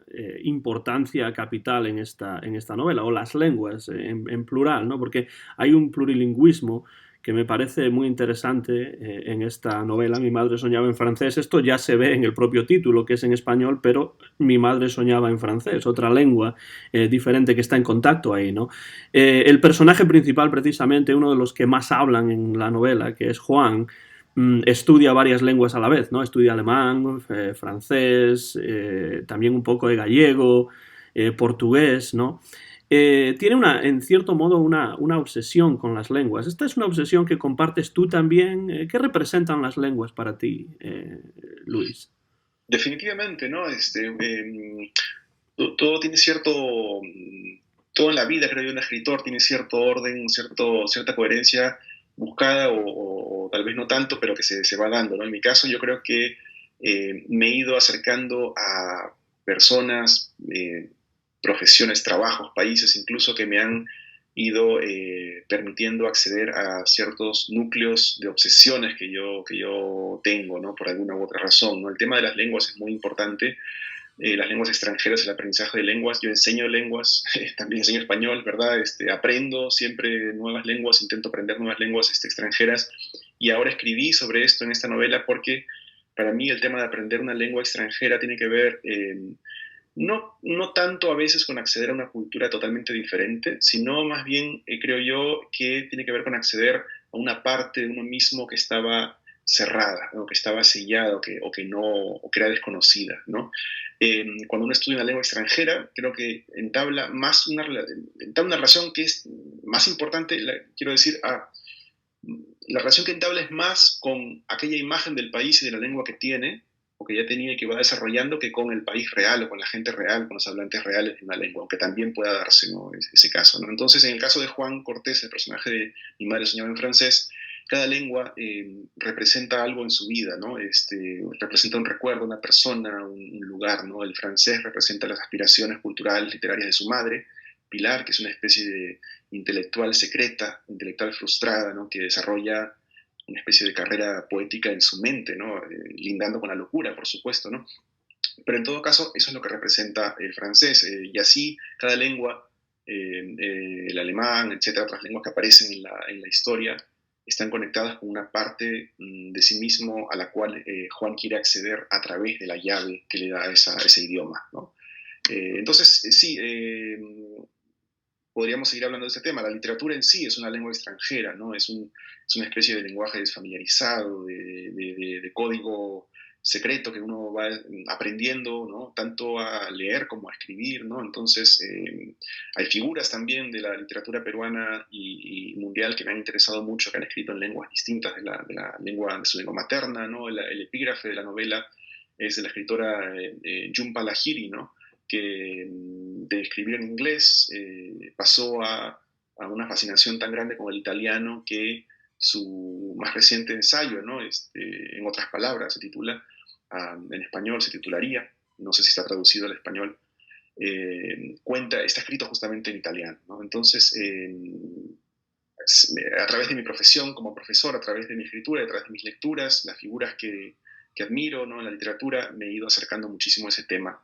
importancia capital en esta novela, o las lenguas en plural, ¿no? Porque hay un plurilingüismo que me parece muy interesante en esta novela. Mi madre soñaba en francés. Esto ya se ve en el propio título, que es en español, pero mi madre soñaba en francés, otra lengua diferente que está en contacto ahí, ¿no? El personaje principal, precisamente, uno de los que más hablan en la novela, que es Juan, estudia varias lenguas a la vez, ¿no? Estudia alemán, francés, también un poco de gallego, portugués, ¿no? Tiene en cierto modo una obsesión con las lenguas. Esta es una obsesión que compartes tú también. ¿Qué representan las lenguas para ti, Luis? Definitivamente, ¿no? Todo tiene todo en la vida, creo yo, un escritor tiene cierto orden, cierta coherencia buscada o tal vez no tanto, pero que se va dando, ¿no? En mi caso yo creo que me he ido acercando a personas, profesiones, trabajos, países incluso que me han ido permitiendo acceder a ciertos núcleos de obsesiones que yo tengo, ¿no? Por alguna u otra razón, ¿no? El tema de las lenguas es muy importante. Las lenguas extranjeras, el aprendizaje de lenguas. Yo enseño lenguas, también enseño español, ¿verdad? Aprendo siempre nuevas lenguas, intento aprender nuevas lenguas extranjeras, y ahora escribí sobre esto en esta novela porque para mí el tema de aprender una lengua extranjera tiene que ver no tanto a veces con acceder a una cultura totalmente diferente, sino más bien creo yo que tiene que ver con acceder a una parte de uno mismo que estaba cerrada, o que estaba sellada, o que era desconocida, ¿no? Cuando uno estudia una lengua extranjera, creo que entabla una relación que es más importante, quiero decir, la relación que entabla es más con aquella imagen del país y de la lengua que tiene, o que ya tenía y que va desarrollando, que con el país real o con la gente real, con los hablantes reales de una lengua, aunque también pueda darse, ¿no?, ese caso, ¿no? Entonces, en el caso de Juan Cortés, el personaje de Mi madre soñaba en francés, cada lengua representa algo en su vida, ¿no? Representa un recuerdo, una persona, un lugar, ¿no? El francés representa las aspiraciones culturales, literarias de su madre, Pilar, que es una especie de intelectual secreta, intelectual frustrada, ¿no?, que desarrolla una especie de carrera poética en su mente, ¿no? Lindando con la locura, por supuesto, ¿no? Pero en todo caso, eso es lo que representa el francés, y así cada lengua, el alemán, etcétera, otras lenguas que aparecen en la historia, están conectadas con una parte de sí mismo a la cual Juan quiere acceder a través de la llave que le da ese idioma, ¿no? Entonces, sí, podríamos seguir hablando de este tema. La literatura en sí es una lengua extranjera, ¿no? Es una especie de lenguaje desfamiliarizado, de código secreto que uno va aprendiendo, ¿no?, tanto a leer como a escribir, ¿no? Entonces, hay figuras también de la literatura peruana y mundial que me han interesado mucho, que han escrito en lenguas distintas de de su lengua materna, ¿no? El epígrafe de la novela es de la escritora Jhumpa Lahiri, ¿no?, que de escribir en inglés pasó a una fascinación tan grande con el italiano que su más reciente ensayo, ¿no?, en otras palabras, se titula, en español se titularía, no sé si está traducido al español, está escrito justamente en italiano, ¿no? Entonces, a través de mi profesión como profesor, a través de mi escritura, a través de mis lecturas, las figuras que admiro, ¿no?, en la literatura, me he ido acercando muchísimo a ese tema,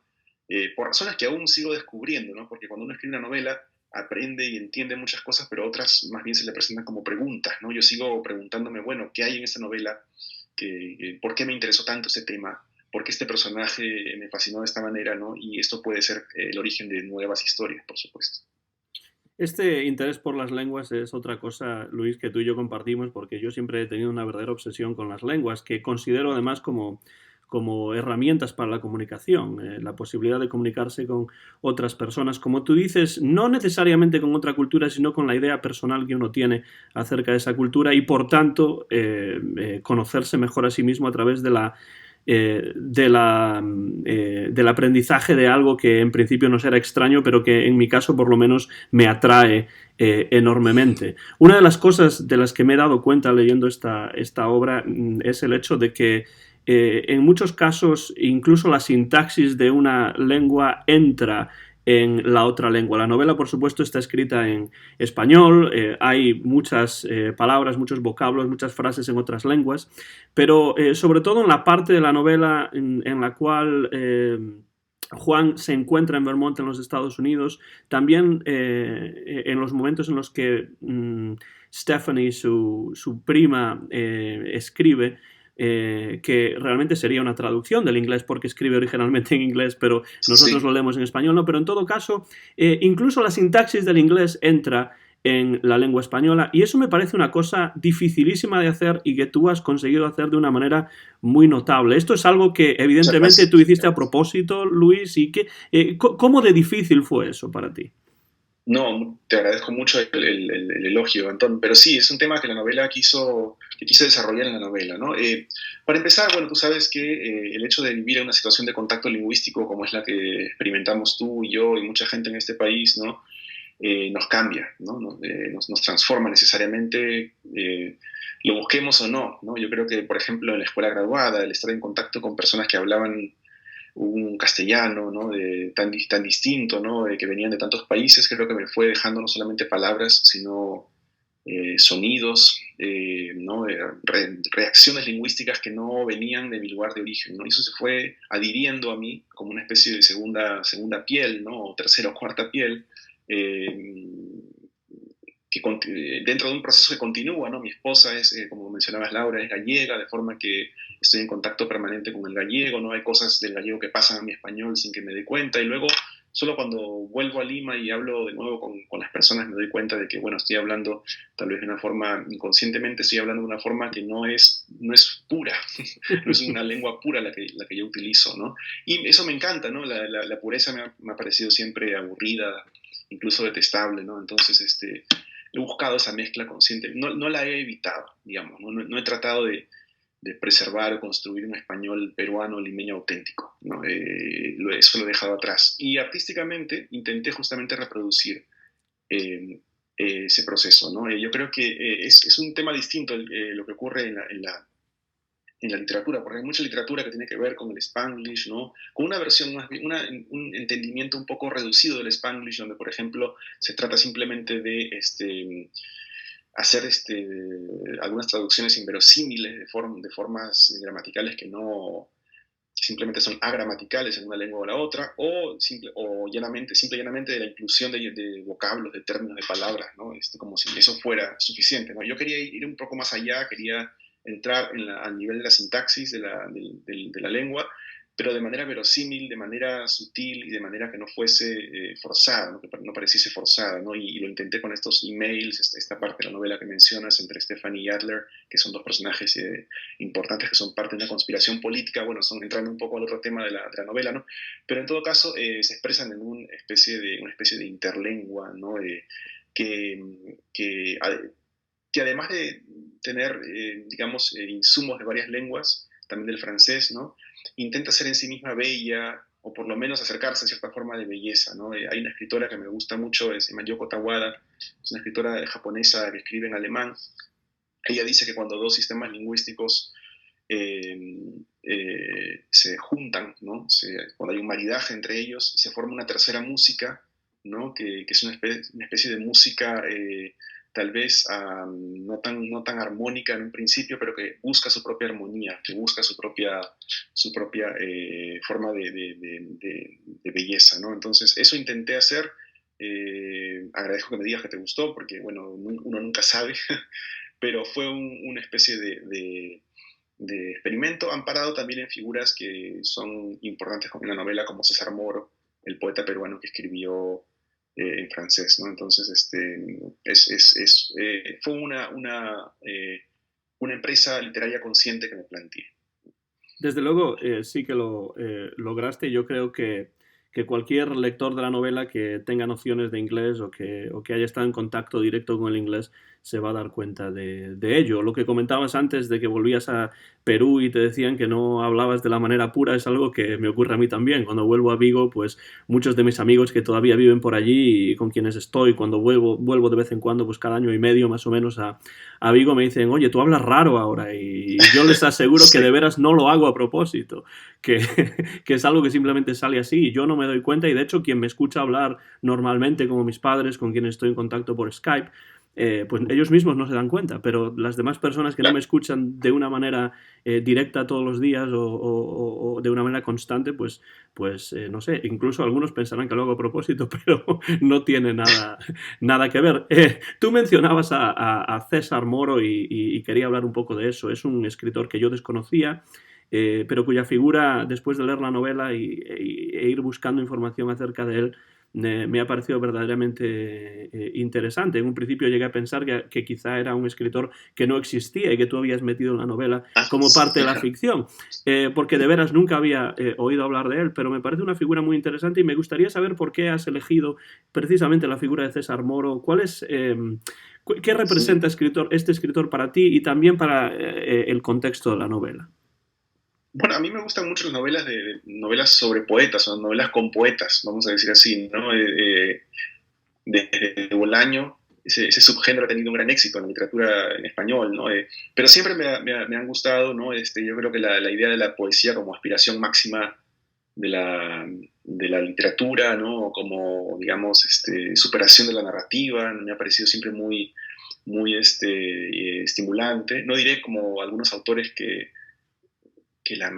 por razones que aún sigo descubriendo, ¿no? Porque cuando uno escribe una novela, aprende y entiende muchas cosas, pero otras más bien se le presentan como preguntas, ¿no? Yo sigo preguntándome, bueno, ¿qué hay en esta novela? ¿Por qué me interesó tanto ese tema? ¿Por qué este personaje me fascinó de esta manera, ¿no? Y esto puede ser el origen de nuevas historias, por supuesto. Este interés por las lenguas es otra cosa, Luis, que tú y yo compartimos, porque yo siempre he tenido una verdadera obsesión con las lenguas, que considero además como herramientas para la comunicación, la posibilidad de comunicarse con otras personas, como tú dices, no necesariamente con otra cultura, sino con la idea personal que uno tiene acerca de esa cultura y, por tanto, conocerse mejor a sí mismo a través del aprendizaje de algo que en principio nos era extraño, pero que en mi caso por lo menos me atrae enormemente. Una de las cosas de las que me he dado cuenta leyendo esta obra es el hecho de que en muchos casos incluso la sintaxis de una lengua entra en la otra lengua. La novela, por supuesto, está escrita en español, hay muchas palabras, muchos vocablos, muchas frases en otras lenguas, pero sobre todo en la parte de la novela en la cual Juan se encuentra en Vermont, en los Estados Unidos, también en los momentos en los que Stephanie, su prima, escribe, que realmente sería una traducción del inglés porque escribe originalmente en inglés, pero nosotros lo leemos en español, ¿no? Pero en todo caso, incluso la sintaxis del inglés entra en la lengua española y eso me parece una cosa dificilísima de hacer y que tú has conseguido hacer de una manera muy notable. Esto es algo que evidentemente tú hiciste a propósito, Luis, y ¿cómo de difícil fue eso para ti? No, te agradezco mucho el elogio, Antón, pero sí, es un tema que la novela quise desarrollar en la novela, ¿no? Para empezar, bueno, tú sabes que el hecho de vivir en una situación de contacto lingüístico como es la que experimentamos tú y yo y mucha gente en este país, ¿no? Nos cambia, ¿no? Nos transforma necesariamente, lo busquemos o no, ¿no? Yo creo que, por ejemplo, en la escuela graduada, el estar en contacto con personas que hablaban un castellano, ¿no? Tan distinto, ¿no? Que venían de tantos países, creo que me fue dejando no solamente palabras, sino sonidos, ¿no? Reacciones lingüísticas que no venían de mi lugar de origen, ¿no? Y eso se fue adhiriendo a mí como una especie de segunda piel, ¿no? O tercera o cuarta piel, eh, dentro de un proceso que continúa, ¿no? Mi esposa es, como mencionabas Laura, es gallega, de forma que estoy en contacto permanente con el gallego, ¿no? Hay cosas del gallego que pasan a mi español sin que me dé cuenta, y luego solo cuando vuelvo a Lima y hablo de nuevo con las personas me doy cuenta de que, bueno, estoy hablando tal vez de una forma, inconscientemente estoy hablando de una forma que no es pura, no es una lengua pura la que yo utilizo, ¿no? Y eso me encanta, ¿no? La pureza me ha parecido siempre aburrida, incluso detestable, ¿no? Entonces, he buscado esa mezcla consciente, no la he evitado, digamos, no he tratado de preservar o construir un español peruano limeño auténtico, ¿no? Eso lo he dejado atrás. Y artísticamente intenté justamente reproducir ese proceso, ¿no? Yo creo que es un tema distinto lo que ocurre en la literatura, porque hay mucha literatura que tiene que ver con el Spanglish, ¿no? Con una versión más bien, un entendimiento un poco reducido del Spanglish, donde, por ejemplo, se trata simplemente de hacer algunas traducciones inverosímiles de formas gramaticales que no simplemente son agramaticales en una lengua o la otra, o simple y llanamente de la inclusión de vocablos, de términos, de palabras, ¿no? Como si eso fuera suficiente, ¿no? Yo quería ir un poco más allá, quería entrar al nivel de la sintaxis de la lengua, pero de manera verosímil, de manera sutil y de manera que no fuese forzada, ¿no? Que no pareciese forzada, ¿no? Y lo intenté con estos emails, esta parte de la novela que mencionas entre Stephanie y Adler, que son dos personajes importantes que son parte de una conspiración política, bueno, son entrando un poco al otro tema de la novela, ¿no? Pero en todo caso se expresan en una especie de interlengua, ¿no? Que, que además de tener, digamos, insumos de varias lenguas, también del francés, ¿no? Intenta ser en sí misma bella, o por lo menos acercarse a cierta forma de belleza, ¿no? Hay una escritora que me gusta mucho, se llama Yoko Tawada, es una escritora japonesa que escribe en alemán. Ella dice que cuando dos sistemas lingüísticos se juntan, ¿no? Cuando hay un maridaje entre ellos, se forma una tercera música, ¿no? Que es una especie de música tal vez no tan armónica en un principio, pero que busca su propia armonía, que busca su propia forma de belleza, ¿no? Entonces, eso intenté hacer. Agradezco que me digas que te gustó, porque, bueno, uno nunca sabe, pero fue una especie de experimento amparado también en figuras que son importantes en la novela, como César Moro, el poeta peruano que escribió en francés, ¿no? Entonces, fue una empresa literaria consciente que me planteé. Desde luego, sí que lo lograste. Yo creo que cualquier lector de la novela que tenga nociones de inglés o que haya estado en contacto directo con el inglés se va a dar cuenta de ello. Lo que comentabas antes de que volvías a Perú y te decían que no hablabas de la manera pura es algo que me ocurre a mí también. Cuando vuelvo a Vigo, pues muchos de mis amigos que todavía viven por allí y con quienes estoy, cuando vuelvo de vez en cuando, pues cada año y medio más o menos a Vigo, me dicen, oye, tú hablas raro ahora. Y yo les aseguro Sí. que de veras no lo hago a propósito, que, que es algo que simplemente sale así y yo no me doy cuenta. Y de hecho, quien me escucha hablar normalmente, como mis padres, con quienes estoy en contacto por Skype, pues ellos mismos no se dan cuenta, pero las demás personas que no me escuchan de una manera directa todos los días o de una manera constante, pues no sé, incluso algunos pensarán que lo hago a propósito, pero no tiene nada que ver. Tú mencionabas a César Moro y quería hablar un poco de eso. Es un escritor que yo desconocía, pero cuya figura, después de leer la novela e ir buscando información acerca de él, me ha parecido verdaderamente interesante. En un principio llegué a pensar que quizá era un escritor que no existía y que tú habías metido en la novela como parte de la ficción, porque de veras nunca había oído hablar de él, pero me parece una figura muy interesante y me gustaría saber por qué has elegido precisamente la figura de César Moro. ¿Qué representa este escritor para ti y también para el contexto de la novela? Bueno, a mí me gustan mucho las novelas sobre poetas, o novelas con poetas, vamos a decir así, ¿no? Desde Bolaño, ese subgénero ha tenido un gran éxito en la literatura en español, ¿no? Pero siempre me han gustado, ¿no? Yo creo que la idea de la poesía como aspiración máxima de la, de la literatura, ¿no? Como, digamos, superación de la narrativa. Me ha parecido siempre muy estimulante. No diré como algunos autores que la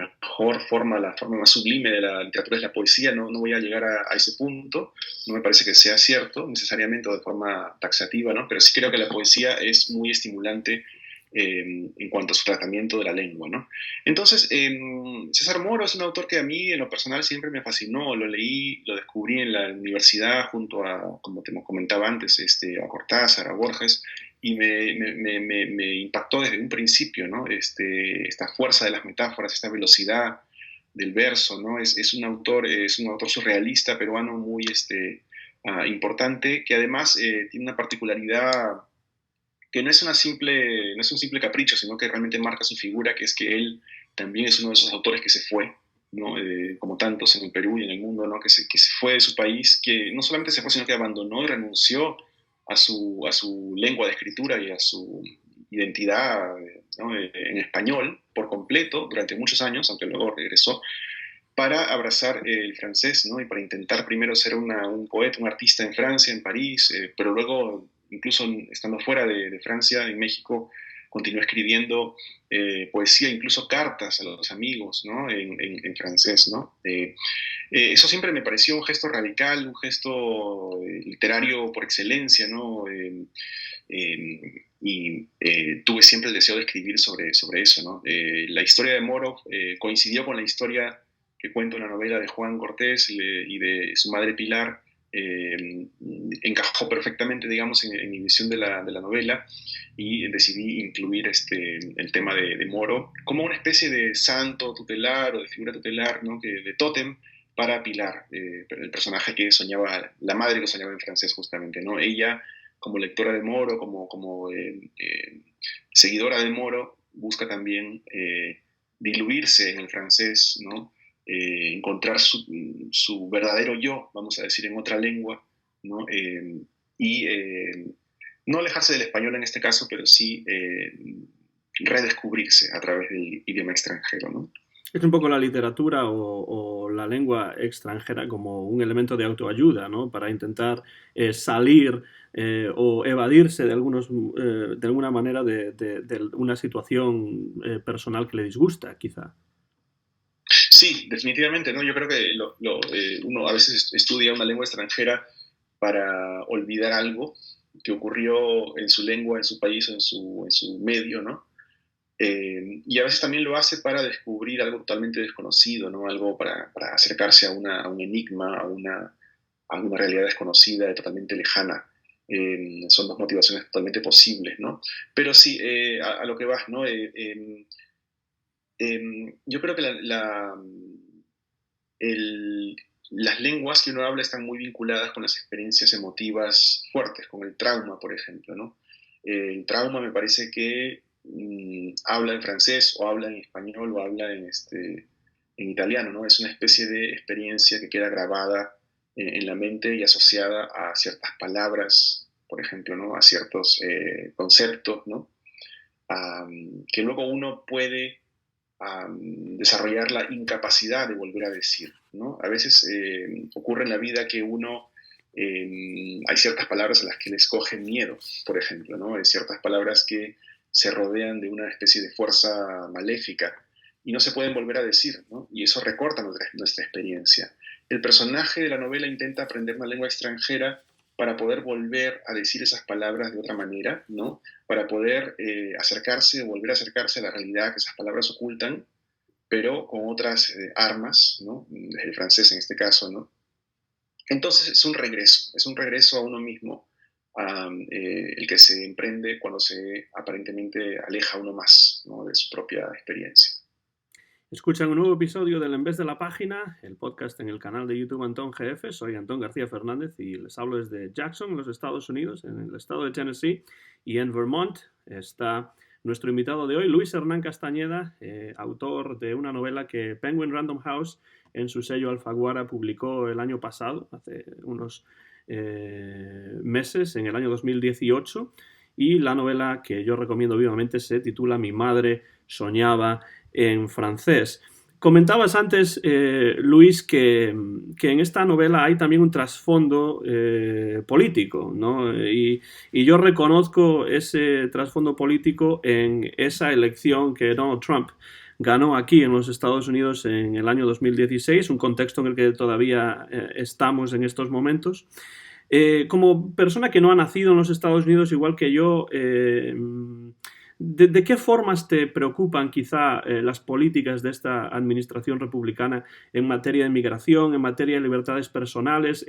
forma más sublime de la literatura es la poesía. No voy a llegar a ese punto, no me parece que sea cierto necesariamente o de forma taxativa, ¿no? Pero sí creo que la poesía es muy estimulante en cuanto a su tratamiento de la lengua, ¿no? Entonces, César Moro es un autor que a mí en lo personal siempre me fascinó. Lo leí, lo descubrí en la universidad junto a, como te comentaba antes, a Cortázar, a Borges, y me impactó desde un principio, ¿no? Esta fuerza de las metáforas, esta velocidad del verso, ¿no? Es un autor surrealista peruano muy importante, que además tiene una particularidad que no es un simple capricho, sino que realmente marca su figura, que es que él también es uno de esos autores que se fue, ¿no? Como tantos en el Perú y en el mundo, ¿no? Que se fue de su país, que no solamente se fue, sino que abandonó y renunció a su lengua de escritura y a su identidad, ¿no? En español por completo durante muchos años, aunque luego regresó, para abrazar el francés, ¿no? Y para intentar primero ser un poeta, un artista en Francia, en París, pero luego, incluso estando fuera de Francia, en México, continuó escribiendo poesía, incluso cartas a los amigos, ¿no? En francés, ¿no? Eso siempre me pareció un gesto radical, un gesto literario por excelencia, ¿no? Tuve siempre el deseo de escribir sobre eso, ¿no? La historia de Moro coincidió con la historia que cuenta una novela de Juan Cortés y de su madre Pilar. Encajó perfectamente, digamos, en mi visión de la novela, y decidí incluir el tema de Moro como una especie de santo tutelar o de figura tutelar, ¿no? De tótem para Pilar, el personaje que soñaba, la madre que soñaba en francés justamente, ¿no? Ella, como lectora de Moro, como seguidora de Moro, busca también diluirse en el francés, ¿no? Encontrar su verdadero yo, vamos a decir, en otra lengua, ¿no? Y no alejarse del español en este caso, pero sí redescubrirse a través del idioma extranjero, ¿no? Es un poco la literatura o la lengua extranjera como un elemento de autoayuda, ¿no? Para intentar salir o evadirse de de alguna manera de una situación personal que le disgusta, quizá. Sí, definitivamente, ¿no? Yo creo que uno a veces estudia una lengua extranjera para olvidar algo que ocurrió en su lengua, en su país o en su medio, ¿no? Y a veces también lo hace para descubrir algo totalmente desconocido, ¿no? Algo para acercarse a un enigma, a una realidad desconocida, totalmente lejana. Son dos motivaciones totalmente posibles, ¿no? Pero sí, a lo que vas, ¿no? Yo creo que el- las lenguas que uno habla están muy vinculadas con las experiencias emotivas fuertes, con el trauma, por ejemplo, ¿no? El trauma me parece que habla en francés o habla en español o habla en italiano, ¿no? Es una especie de experiencia que queda grabada en la mente y asociada a ciertas palabras, por ejemplo, ¿no? A ciertos conceptos, ¿no? Que luego uno puede desarrollar la incapacidad de volver a decir, ¿no? A veces ocurre en la vida que hay ciertas palabras a las que les coge miedo, por ejemplo, ¿no? Hay ciertas palabras que se rodean de una especie de fuerza maléfica y no se pueden volver a decir, ¿no? Y eso recorta nuestra experiencia. El personaje de la novela intenta aprender una lengua extranjera para poder volver a decir esas palabras de otra manera, ¿no? Para poder acercarse o volver a acercarse a la realidad que esas palabras ocultan, pero con otras armas, ¿no? El francés en este caso, ¿no? Entonces es un regreso a uno mismo, el que se emprende cuando se aparentemente aleja uno más, ¿no? De su propia experiencia. Escuchan un nuevo episodio del En vez de la página, el podcast en el canal de YouTube Antón GF. Soy Antón García Fernández y les hablo desde Jackson, en los Estados Unidos, en el estado de Tennessee, y en Vermont está nuestro invitado de hoy, Luis Hernán Castañeda, autor de una novela que Penguin Random House en su sello Alfaguara publicó el año pasado, hace unos meses, en el año 2018, y la novela que yo recomiendo vivamente se titula Mi madre soñaba en francés. Comentabas antes, Luis, que en esta novela hay también un trasfondo político, ¿no? Y yo reconozco ese trasfondo político en esa elección que Donald Trump ganó aquí en los Estados Unidos en el año 2016, un contexto en el que todavía estamos en estos momentos. Como persona que no ha nacido en los Estados Unidos, igual que yo, ¿de qué formas te preocupan quizá las políticas de esta administración republicana en materia de migración, en materia de libertades personales?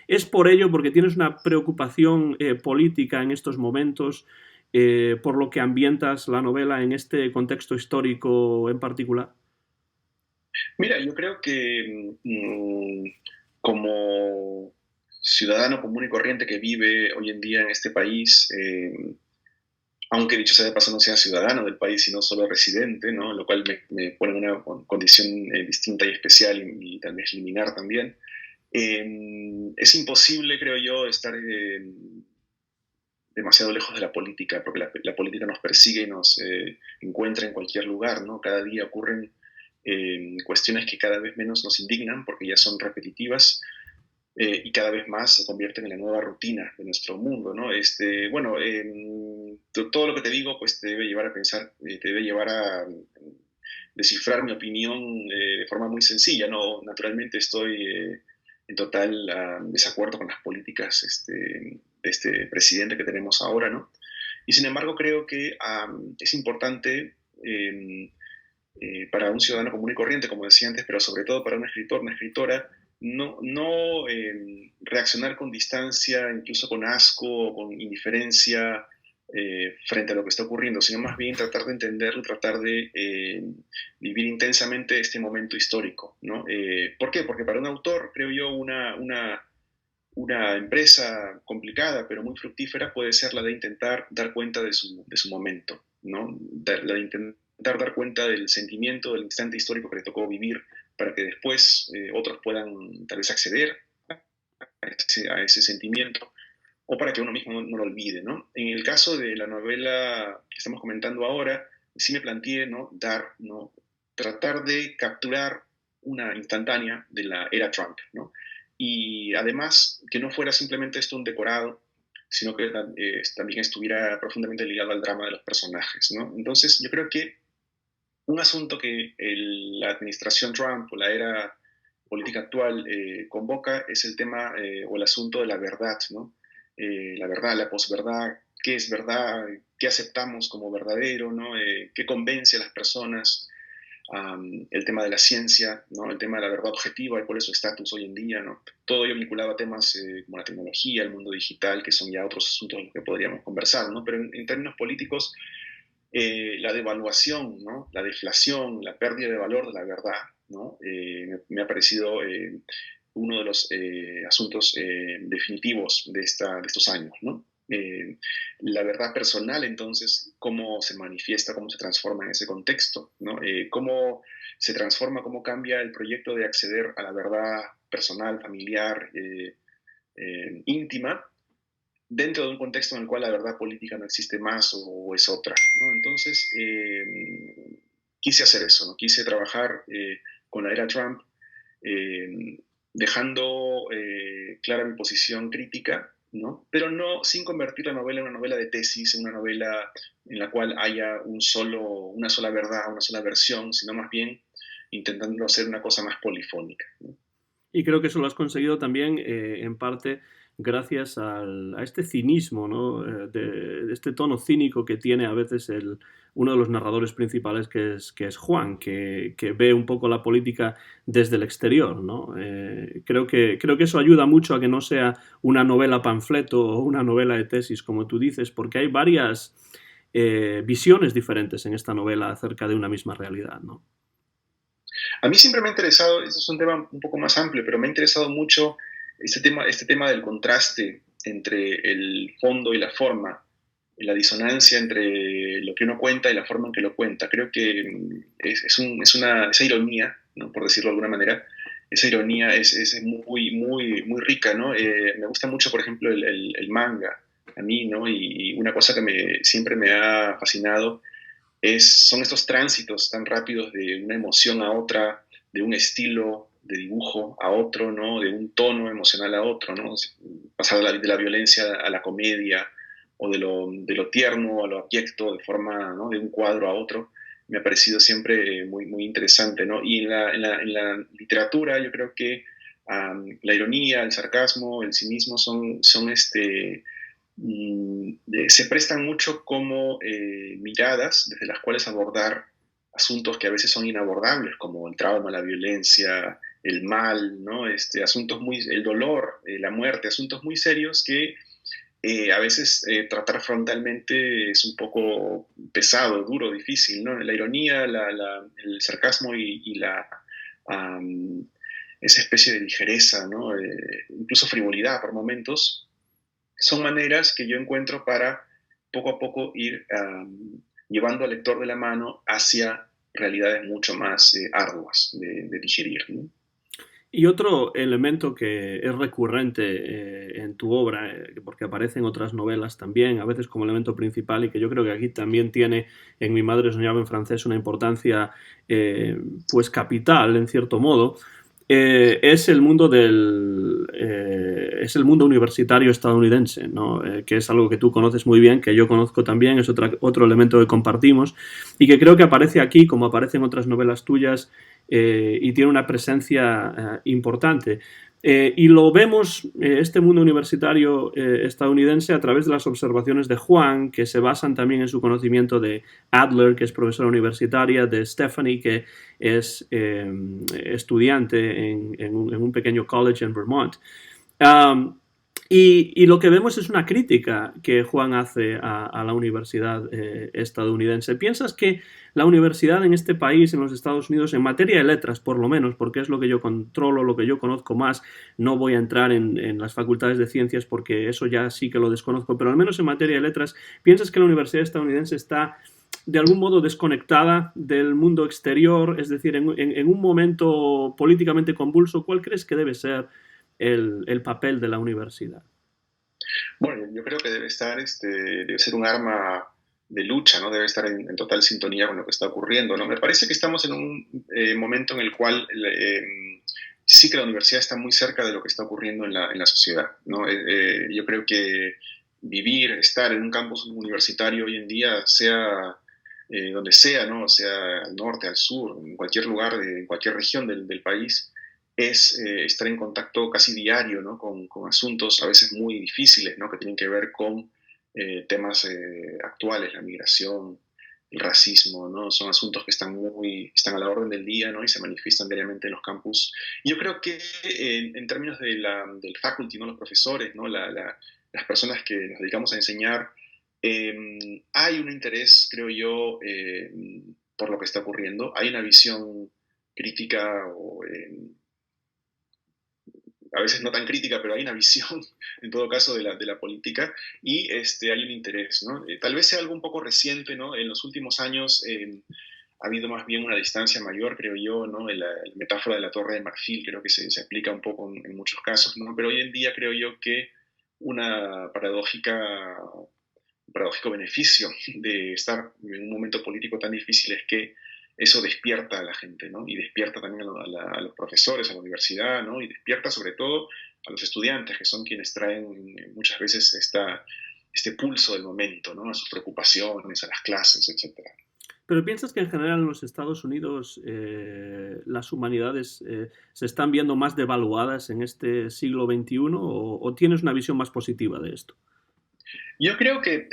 ¿Es por ello, porque tienes una preocupación política en estos momentos, por lo que ambientas la novela en este contexto histórico en particular? Mira, yo creo que como ciudadano común y corriente que vive hoy en día en este país, aunque dicho sea de paso no sea ciudadano del país, sino solo residente, ¿no? Lo cual me pone en una condición distinta y especial y tal vez liminar también. Es imposible, creo yo, estar demasiado lejos de la política, porque la política nos persigue y nos encuentra en cualquier lugar, ¿no? Cada día ocurren cuestiones que cada vez menos nos indignan porque ya son repetitivas, y cada vez más se convierten en la nueva rutina de nuestro mundo, ¿no? Bueno, todo lo que te digo pues te debe llevar a pensar, te debe llevar a descifrar mi opinión de forma muy sencilla, ¿no? Naturalmente estoy en total desacuerdo con las políticas de este presidente que tenemos ahora, ¿no? Y sin embargo creo que es importante para un ciudadano común y corriente, como decía antes, pero sobre todo para un escritor, una escritora, no reaccionar con distancia, incluso con asco o con indiferencia frente a lo que está ocurriendo, sino más bien tratar de entenderlo, tratar de vivir intensamente este momento histórico, ¿no? ¿Por qué? Porque para un autor, creo yo, una empresa complicada pero muy fructífera puede ser la de intentar dar cuenta de su momento, ¿no? La de intentar dar cuenta del sentimiento, del instante histórico que le tocó vivir para que después otros puedan tal vez acceder a ese sentimiento o para que uno mismo no lo olvide, ¿no? En el caso de la novela que estamos comentando ahora, sí me planteé, ¿no? ¿no? Tratar de capturar una instantánea de la era Trump, ¿no? Y además que no fuera simplemente esto un decorado, sino que también estuviera profundamente ligado al drama de los personajes, ¿no? Entonces yo creo que un asunto que la administración Trump o la era política actual convoca es el tema o el asunto de la verdad, ¿no? La verdad, la posverdad, qué es verdad, qué aceptamos como verdadero, ¿no? Qué convence a las personas, el tema de la ciencia, ¿no? El tema de la verdad objetiva y cuál es su estatus hoy en día, ¿no? Todo ello vinculado a temas como la tecnología, el mundo digital, que son ya otros asuntos de los que podríamos conversar, ¿no? Pero en términos políticos, la devaluación, ¿no? La deflación, la pérdida de valor de la verdad, ¿no? Me ha parecido uno de los asuntos definitivos de estos años, ¿no? La verdad personal, entonces, cómo se manifiesta, cómo se transforma en ese contexto, ¿no? Cómo se transforma, cómo cambia el proyecto de acceder a la verdad personal, familiar, íntima, dentro de un contexto en el cual la verdad política no existe más o es otra, ¿no? Entonces, quise hacer eso, ¿no? Quise trabajar con la era Trump, dejando clara mi posición crítica, ¿no? Pero no sin convertir la novela en una novela de tesis, en una novela en la cual haya una sola verdad, una sola versión, sino más bien intentando hacer una cosa más polifónica, ¿no? Y creo que eso lo has conseguido también en parte gracias a este cinismo, ¿no? De este tono cínico que tiene a veces uno de los narradores principales, que es Juan, que ve un poco la política desde el exterior, ¿no? Creo que eso ayuda mucho a que no sea una novela panfleto o una novela de tesis, como tú dices, porque hay varias visiones diferentes en esta novela acerca de una misma realidad, ¿no? A mí siempre me ha interesado, eso es un tema un poco más amplio, pero me ha interesado mucho este tema del contraste entre el fondo y la forma, la disonancia entre lo que uno cuenta y la forma en que lo cuenta. Creo que esa ironía, ¿no? Por decirlo de alguna manera, esa ironía es muy rica, ¿no? Me gusta mucho, por ejemplo, el manga, a mí, ¿no? Y una cosa que siempre me ha fascinado son estos tránsitos tan rápidos de una emoción a otra, de un estilo de dibujo a otro, ¿no? De un tono emocional a otro, ¿no? Pasar de la violencia a la comedia, o de lo tierno a lo abyecto, de forma, ¿no? De un cuadro a otro, me ha parecido siempre muy, muy interesante, ¿no? Y en la literatura yo creo que la ironía, el sarcasmo, el cinismo son se prestan mucho como miradas desde las cuales abordar asuntos que a veces son inabordables, como el trauma, la violencia, el mal, ¿no? El dolor, la muerte, asuntos muy serios que a veces tratar frontalmente es un poco pesado, duro, difícil, ¿no? La ironía, el sarcasmo y um, esa especie de ligereza, ¿no? Incluso frivolidad por momentos, son maneras que yo encuentro para poco a poco ir llevando al lector de la mano hacia realidades mucho más arduas de digerir, ¿no? Y otro elemento que es recurrente en tu obra, porque aparece en otras novelas también, a veces como elemento principal, y que yo creo que aquí también tiene en Mi madre soñaba en francés una importancia pues capital, en cierto modo, es el mundo es el mundo universitario estadounidense, ¿no? Que es algo que tú conoces muy bien, que yo conozco también, es otro elemento que compartimos, y que creo que aparece aquí, como aparece en otras novelas tuyas, y tiene una presencia importante. Y lo vemos, este mundo universitario estadounidense, a través de las observaciones de Juan, que se basan también en su conocimiento de Adler, que es profesora universitaria, de Stephanie, que es estudiante en un pequeño college en Vermont. Um, y lo que vemos es una crítica que Juan hace a la universidad estadounidense. ¿Piensas que la universidad en este país, en los Estados Unidos, en materia de letras, por lo menos, porque es lo que yo controlo, lo que yo conozco más, no voy a entrar en las facultades de ciencias porque eso ya sí que lo desconozco, pero al menos en materia de letras, ¿piensas que la universidad estadounidense está de algún modo desconectada del mundo exterior? Es decir, en un momento políticamente convulso, ¿cuál crees que debe ser el papel de la universidad? Bueno, yo creo que debe ser un arma de lucha, ¿no? Debe estar en total sintonía con lo que está ocurriendo, ¿no? Me parece que estamos en un momento en el cual sí que la universidad está muy cerca de lo que está ocurriendo en la sociedad, ¿no? Yo creo que vivir, estar en un campus universitario hoy en día, sea donde sea, ¿no? Sea al norte, al sur, en cualquier lugar, en cualquier región del país, es estar en contacto casi diario, ¿no? Con asuntos a veces muy difíciles, ¿no? Que tienen que ver con temas actuales, la migración, el racismo, ¿no? Son asuntos que están a la orden del día, ¿no? Y se manifiestan diariamente en los campus. Y yo creo que en términos del faculty, ¿no? Los profesores, ¿no? Las personas que nos dedicamos a enseñar, hay un interés, creo yo, por lo que está ocurriendo. Hay una visión crítica o a veces no tan crítica, pero hay una visión, en todo caso, de la política y hay un interés, ¿no? Tal vez sea algo un poco reciente, ¿no? En los últimos años ha habido más bien una distancia mayor, creo yo, ¿no? La metáfora de la Torre de Marfil creo que se aplica un poco en muchos casos, ¿no? Pero hoy en día creo yo que una un paradójico beneficio de estar en un momento político tan difícil es que eso despierta a la gente, ¿no? Y despierta también a los profesores, a la universidad, ¿no? Y despierta sobre todo a los estudiantes, que son quienes traen muchas veces este pulso del momento, ¿no? A sus preocupaciones, a las clases, etcétera. ¿Pero piensas que en general en los Estados Unidos las humanidades se están viendo más devaluadas en este siglo XXI o tienes una visión más positiva de esto? Yo creo que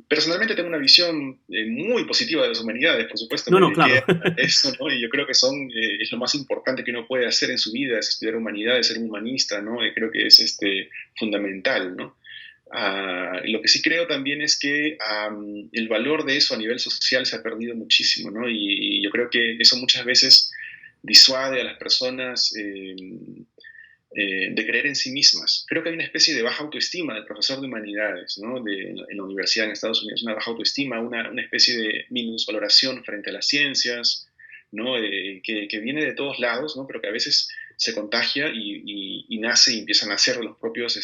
personalmente tengo una visión muy positiva de las humanidades, por supuesto, No, me no, dediqué claro. a eso, ¿no? Y yo creo que es lo más importante que uno puede hacer en su vida, es estudiar humanidades, ser un humanista, ¿no? Y creo que es fundamental, ¿no? Lo que sí creo también es que el valor de eso a nivel social se ha perdido muchísimo, ¿no? Y yo creo que eso muchas veces disuade a las personas de creer en sí mismas. Creo que hay una especie de baja autoestima del profesor de humanidades, ¿no? En la universidad en Estados Unidos, una baja autoestima, una especie de minusvaloración frente a las ciencias, ¿no? Que viene de todos lados, ¿no? Pero que a veces se contagia y nace y empieza a nacer de los propios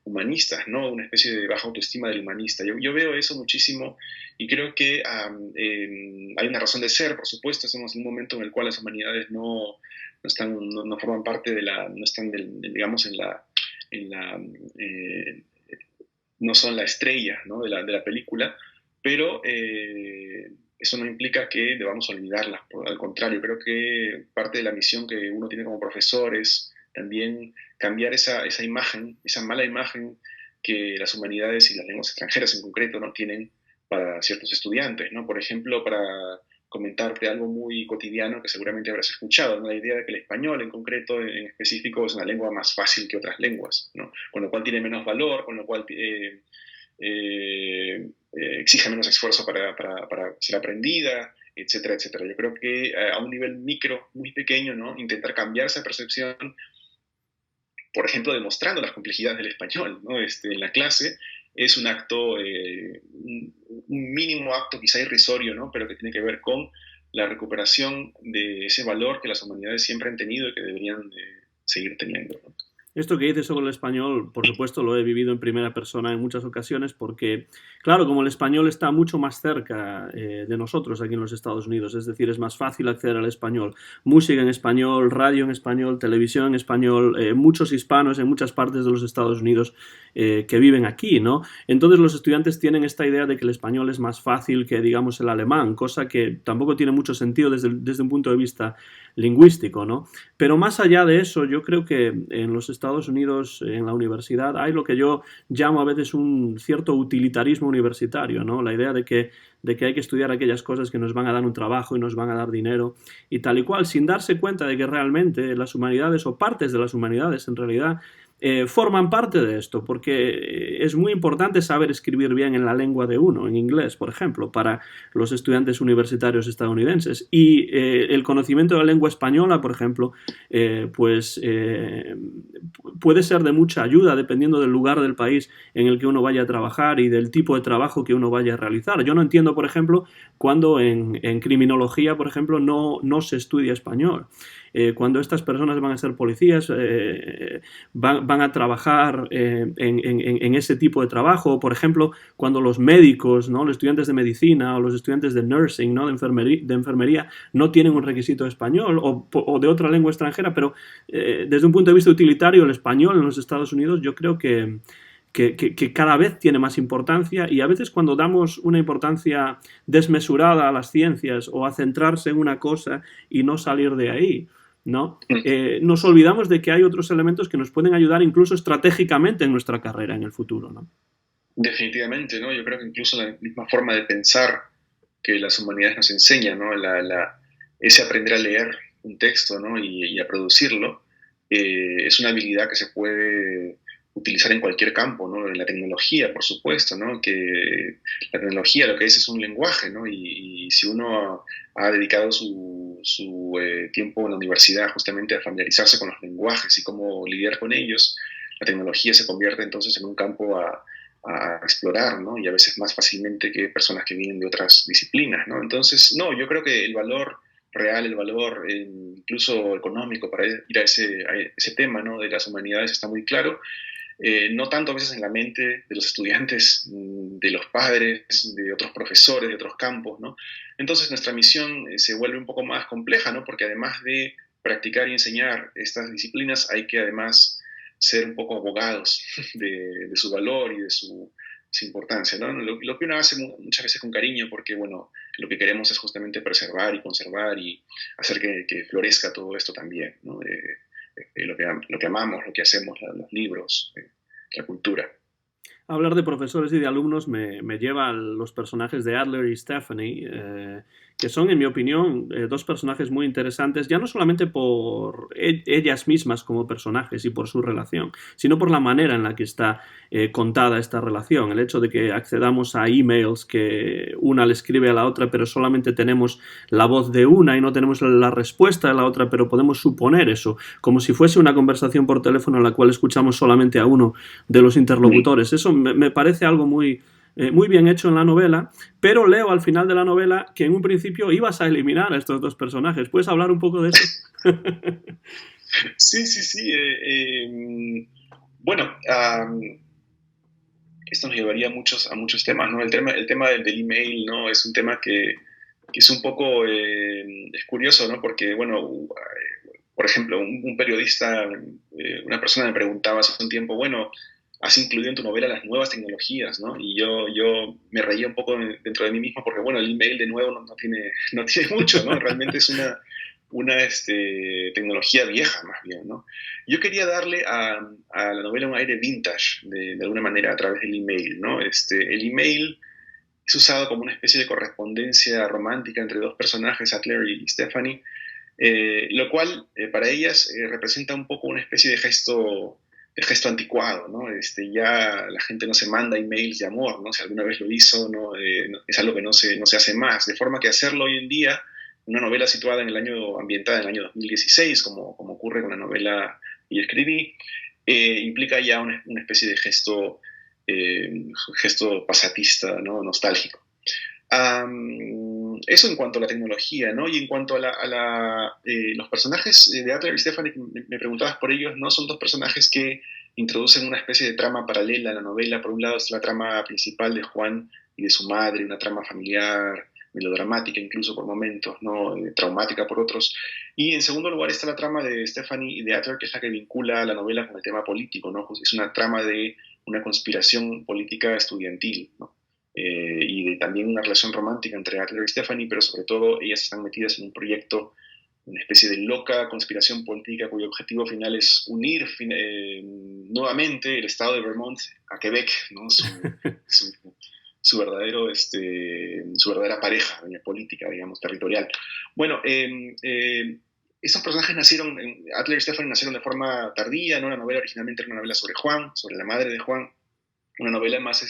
humanistas, ¿no? Una especie de baja autoestima del humanista. Yo veo eso muchísimo y creo que hay una razón de ser, por supuesto. Estamos en un momento en el cual las humanidades no forman parte de no están, digamos, no son la estrella, ¿no? de la película, pero eso no implica que debamos olvidarlas. Al contrario, creo que parte de la misión que uno tiene como profesor es también cambiar esa imagen, esa mala imagen que las humanidades y las lenguas extranjeras en concreto no tienen para ciertos estudiantes, ¿no? Por ejemplo, para comentarte algo muy cotidiano que seguramente habrás escuchado, ¿no? La idea de que el español en concreto, en específico, es una lengua más fácil que otras lenguas, ¿no? Con lo cual tiene menos valor, con lo cual exige menos esfuerzo para ser aprendida, etcétera, etcétera. Yo creo que a un nivel micro, muy pequeño, ¿no? Intentar cambiar esa percepción, por ejemplo, demostrando las complejidades del español, ¿no? En la clase es un acto, un mínimo acto quizá irrisorio, ¿no? Pero que tiene que ver con la recuperación de ese valor que las humanidades siempre han tenido y que deberían seguir teniendo, ¿no? Esto que dices sobre el español, por supuesto, lo he vivido en primera persona en muchas ocasiones porque, claro, como el español está mucho más cerca de nosotros aquí en los Estados Unidos, es decir, es más fácil acceder al español. Música en español, radio en español, televisión en español, muchos hispanos en muchas partes de los Estados Unidos que viven aquí, ¿no? Entonces los estudiantes tienen esta idea de que el español es más fácil que, digamos, el alemán, cosa que tampoco tiene mucho sentido desde un punto de vista lingüístico, ¿no? Pero más allá de eso, yo creo que en los Estados Unidos, en la universidad, hay lo que yo llamo a veces un cierto utilitarismo universitario, ¿no? La idea de que hay que estudiar aquellas cosas que nos van a dar un trabajo y nos van a dar dinero y tal y cual, sin darse cuenta de que realmente las humanidades o partes de las humanidades en realidad forman parte de esto, porque es muy importante saber escribir bien en la lengua de uno, en inglés, por ejemplo, para los estudiantes universitarios estadounidenses. Y el conocimiento de la lengua española, por ejemplo, puede ser de mucha ayuda dependiendo del lugar del país en el que uno vaya a trabajar y del tipo de trabajo que uno vaya a realizar. Yo no entiendo, por ejemplo, cuando en criminología, por ejemplo, no se estudia español. Cuando estas personas van a ser policías, van a trabajar en ese tipo de trabajo. Por ejemplo, cuando los médicos, ¿no? Los estudiantes de medicina o los estudiantes de nursing, ¿no? de enfermería, no tienen un requisito de español o de otra lengua extranjera, pero desde un punto de vista utilitario, el español en los Estados Unidos yo creo que cada vez tiene más importancia, y a veces cuando damos una importancia desmesurada a las ciencias o a centrarse en una cosa y no salir de ahí, ¿no? Nos olvidamos de que hay otros elementos que nos pueden ayudar incluso estratégicamente en nuestra carrera en el futuro, ¿no? Definitivamente, ¿no? Yo creo que incluso la misma forma de pensar que las humanidades nos enseñan, ¿no? Ese aprender a leer un texto, ¿no? y a producirlo, es una habilidad que se puede utilizar en cualquier campo, ¿no? En la tecnología, por supuesto, ¿no? Que la tecnología lo que es un lenguaje, ¿no? Y si uno ha dedicado su tiempo en la universidad justamente a familiarizarse con los lenguajes y cómo lidiar con ellos, la tecnología se convierte entonces en un campo a explorar, ¿no? Y a veces más fácilmente que personas que vienen de otras disciplinas, ¿no? Entonces, no, yo creo que el valor real, el valor incluso económico para ir a ese tema, ¿no? De las humanidades está muy claro. No tanto a veces en la mente de los estudiantes, de los padres, de otros profesores, de otros campos, ¿no? Entonces nuestra misión se vuelve un poco más compleja, ¿no? Porque además de practicar y enseñar estas disciplinas, hay que además ser un poco abogados de su valor y de su importancia, ¿no? Lo que uno hace muchas veces con cariño, porque, bueno, lo que queremos es justamente preservar y conservar y hacer que florezca todo esto también, ¿no? Lo que amamos, lo que hacemos, los libros, la cultura. Hablar de profesores y de alumnos me lleva a los personajes de Adler y Stephanie, que son, en mi opinión, dos personajes muy interesantes, ya no solamente por ellas mismas como personajes y por su relación, sino por la manera en la que está contada esta relación. El hecho de que accedamos a emails que una le escribe a la otra, pero solamente tenemos la voz de una y no tenemos la respuesta de la otra, pero podemos suponer eso, como si fuese una conversación por teléfono en la cual escuchamos solamente a uno de los interlocutores. Eso me parece algo muy bien hecho en la novela, pero leo al final de la novela que en un principio ibas a eliminar a estos dos personajes. ¿Puedes hablar un poco de eso? Sí. Bueno, esto nos llevaría a muchos temas, ¿no? El tema del email, ¿no? Es un tema que es un poco, es curioso, ¿no? Porque, bueno, por ejemplo, un periodista, una persona me preguntaba hace un tiempo, bueno, has incluido en tu novela las nuevas tecnologías, ¿no? Y yo me reía un poco dentro de mí mismo porque, bueno, el email de nuevo no tiene mucho, ¿no? Realmente es una tecnología vieja, más bien, ¿no? Yo quería darle a la novela un aire vintage, de alguna manera, a través del email, ¿no? El email es usado como una especie de correspondencia romántica entre dos personajes, Adler y Stephanie, lo cual para ellas representa un poco una especie de gesto anticuado, ¿no? Ya la gente no se manda emails de amor, ¿no? Si alguna vez lo hizo, ¿no? Es algo que no se hace más, de forma que hacerlo hoy en día, una novela situada ambientada en el año 2016, como ocurre con la novela que yo escribí, implica ya una especie de gesto pasatista, ¿no? Nostálgico. Eso en cuanto a la tecnología, ¿no? Y en cuanto los personajes de Adler y Stephanie, me preguntabas por ellos, ¿no? Son dos personajes que introducen una especie de trama paralela a la novela. Por un lado está la trama principal de Juan y de su madre, una trama familiar, melodramática incluso por momentos, ¿no? Traumática por otros. Y en segundo lugar está la trama de Stephanie y de Adler, que es la que vincula la novela con el tema político, ¿no? Pues es una trama de una conspiración política estudiantil, ¿no? Y también una relación romántica entre Adler y Stephanie, pero sobre todo ellas están metidas en un proyecto, una especie de loca conspiración política cuyo objetivo final es unir nuevamente el estado de Vermont a Quebec, ¿no? Su su verdadera pareja política, digamos, territorial. Bueno, esos personajes Adler y Stephanie nacieron de forma tardía, ¿no? La novela originalmente era una novela sobre Juan, sobre la madre de Juan, una novela más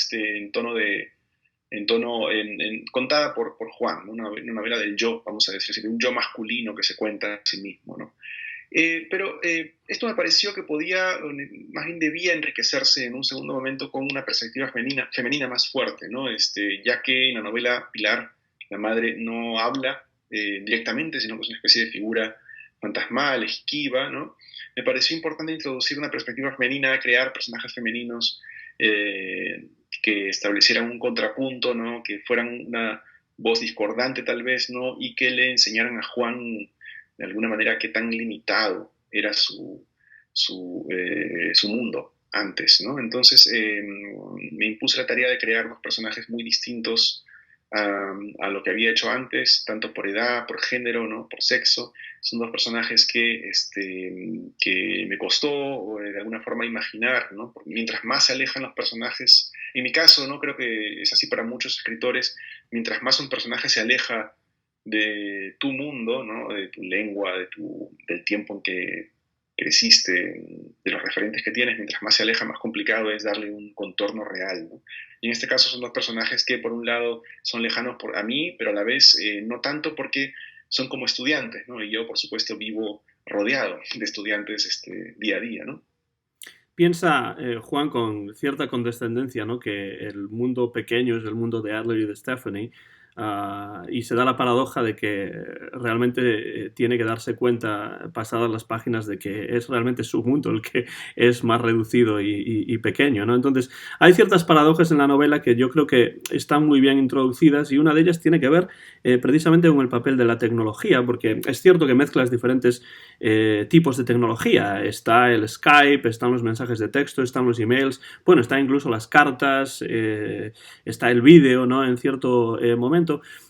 contada por Juan, ¿no? Una novela del yo, vamos a decir así, de un yo masculino que se cuenta a sí mismo, ¿no? Pero esto me pareció que más bien debía enriquecerse en un segundo momento con una perspectiva femenina más fuerte, ¿no? Ya que en la novela Pilar, la madre no habla directamente, sino que es una especie de figura fantasmal, esquiva, ¿no? Me pareció importante introducir una perspectiva femenina, crear personajes femeninos que establecieran un contrapunto, ¿no? Que fueran una voz discordante tal vez, ¿no? Y que le enseñaran a Juan de alguna manera qué tan limitado era su mundo antes, ¿no? Entonces me impuse la tarea de crear dos personajes muy distintos a lo que había hecho antes, tanto por edad, por género, ¿no? Por sexo. Son dos personajes que me costó de alguna forma imaginar, ¿no? Porque mientras más se alejan los personajes, en mi caso, ¿no? Creo que es así para muchos escritores, mientras más un personaje se aleja de tu mundo, ¿no? De tu lengua, del tiempo en que creciste, de los referentes que tienes, mientras más se aleja, más complicado es darle un contorno real, ¿no? Y en este caso son dos personajes que por un lado son lejanos a mí, pero a la vez no tanto porque son como estudiantes, ¿no? Y yo, por supuesto, vivo rodeado de estudiantes día a día, ¿no? Piensa Juan con cierta condescendencia, ¿no? Que el mundo pequeño es el mundo de Adler y de Stephanie, y se da la paradoja de que realmente tiene que darse cuenta, pasadas las páginas, de que es realmente su mundo el que es más reducido y pequeño, ¿no? Entonces, hay ciertas paradojas en la novela que yo creo que están muy bien introducidas, y una de ellas tiene que ver precisamente con el papel de la tecnología, porque es cierto que mezclas diferentes tipos de tecnología. Está el Skype, están los mensajes de texto, están los emails, bueno, están incluso las cartas, está el vídeo, ¿no? En cierto momento.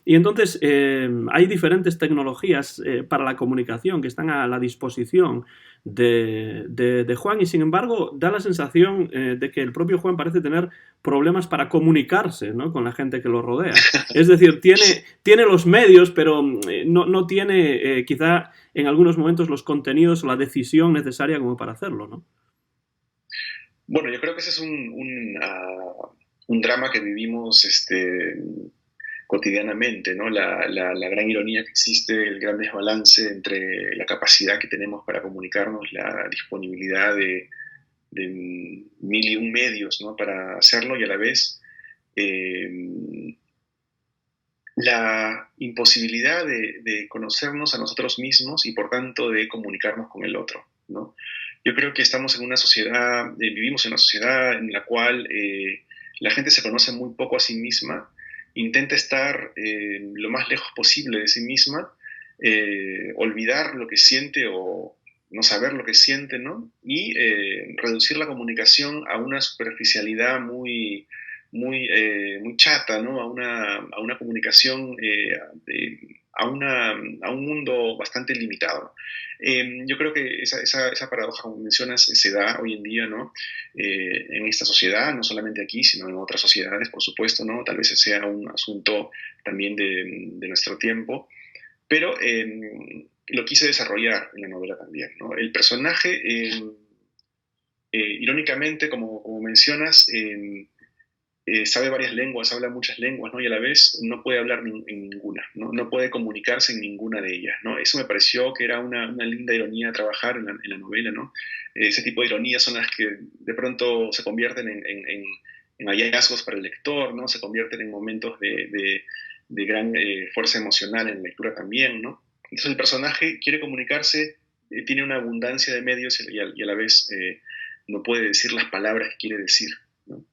Y entonces hay diferentes tecnologías para la comunicación que están a la disposición de Juan, y sin embargo da la sensación de que el propio Juan parece tener problemas para comunicarse, ¿no? Con la gente que lo rodea. Es decir, tiene los medios, pero no tiene quizá en algunos momentos los contenidos o la decisión necesaria como para hacerlo, ¿no? Bueno, yo creo que ese es un drama que vivimos cotidianamente, ¿no? La gran ironía que existe, el gran desbalance entre la capacidad que tenemos para comunicarnos, la disponibilidad de mil y un medios, ¿no? Para hacerlo, y a la vez la imposibilidad de conocernos a nosotros mismos y por tanto de comunicarnos con el otro, ¿no? Yo creo que estamos en una sociedad, vivimos en una sociedad en la cual la gente se conoce muy poco a sí misma, intenta estar lo más lejos posible de sí misma, olvidar lo que siente o no saber lo que siente, ¿no? Y reducir la comunicación a una superficialidad muy chata, ¿no? A una comunicación, a un mundo bastante limitado. Yo creo que esa paradoja, como mencionas, se da hoy en día, ¿no? En esta sociedad, no solamente aquí, sino en otras sociedades, por supuesto, ¿no? Tal vez sea un asunto también de nuestro tiempo, pero lo quise desarrollar en la novela también, ¿no? El personaje, irónicamente, como mencionas, sabe varias lenguas, habla muchas lenguas, ¿no? Y a la vez no puede hablar en ninguna, ¿no? No puede comunicarse en ninguna de ellas, ¿no? Eso me pareció que era una linda ironía a trabajar en la novela, ¿no? Ese tipo de ironías son las que de pronto se convierten en hallazgos para el lector, ¿no? Se convierten en momentos de gran fuerza emocional en la lectura también, ¿no? Entonces el personaje quiere comunicarse, tiene una abundancia de medios y a la vez no puede decir las palabras que quiere decir, ¿no?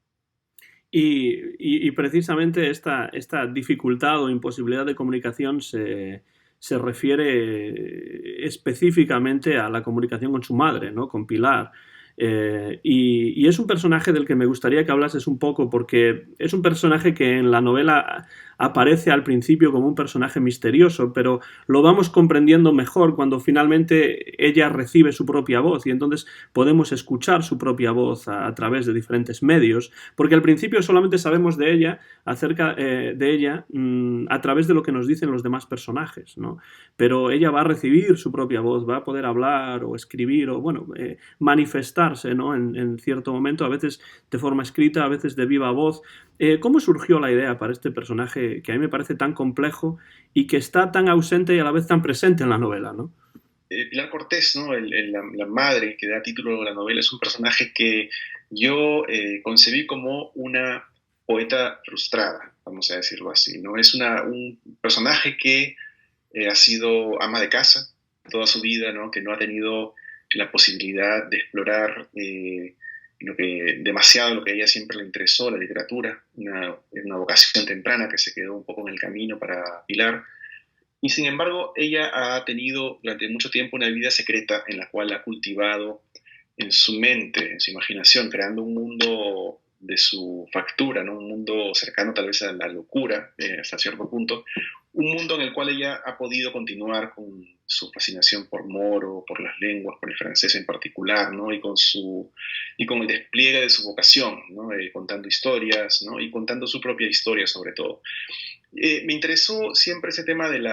Y precisamente esta dificultad o imposibilidad de comunicación se refiere específicamente a la comunicación con su madre, ¿no? Con Pilar. Y es un personaje del que me gustaría que hablases un poco, porque es un personaje que en la novela aparece al principio como un personaje misterioso, pero lo vamos comprendiendo mejor cuando finalmente ella recibe su propia voz y entonces podemos escuchar su propia voz a través de diferentes medios, porque al principio solamente sabemos de ella, acerca de ella, a través de lo que nos dicen los demás personajes, ¿no? Pero ella va a recibir su propia voz, va a poder hablar o escribir o, bueno, manifestarse, ¿no? En cierto momento, a veces de forma escrita, a veces de viva voz. ¿Cómo surgió la idea para este personaje que a mí me parece tan complejo y que está tan ausente y a la vez tan presente en la novela, ¿no? Pilar Cortés, ¿no? La madre que da título a la novela, es un personaje que yo concebí como una poeta frustrada, vamos a decirlo así, ¿no? Es un personaje que ha sido ama de casa toda su vida, ¿no? Que no ha tenido la posibilidad de explorar demasiado lo que a ella siempre le interesó, la literatura, una vocación temprana que se quedó un poco en el camino para Pilar. Y sin embargo, ella ha tenido durante mucho tiempo una vida secreta en la cual ha cultivado en su mente, en su imaginación, creando un mundo de su factura, ¿no? Un mundo cercano tal vez a la locura, hasta cierto punto, un mundo en el cual ella ha podido continuar con su fascinación por Moro, por las lenguas, por el francés en particular, ¿no? Y con el despliegue de su vocación, ¿no? Contando historias, ¿no? Y contando su propia historia sobre todo. Me interesó siempre ese tema del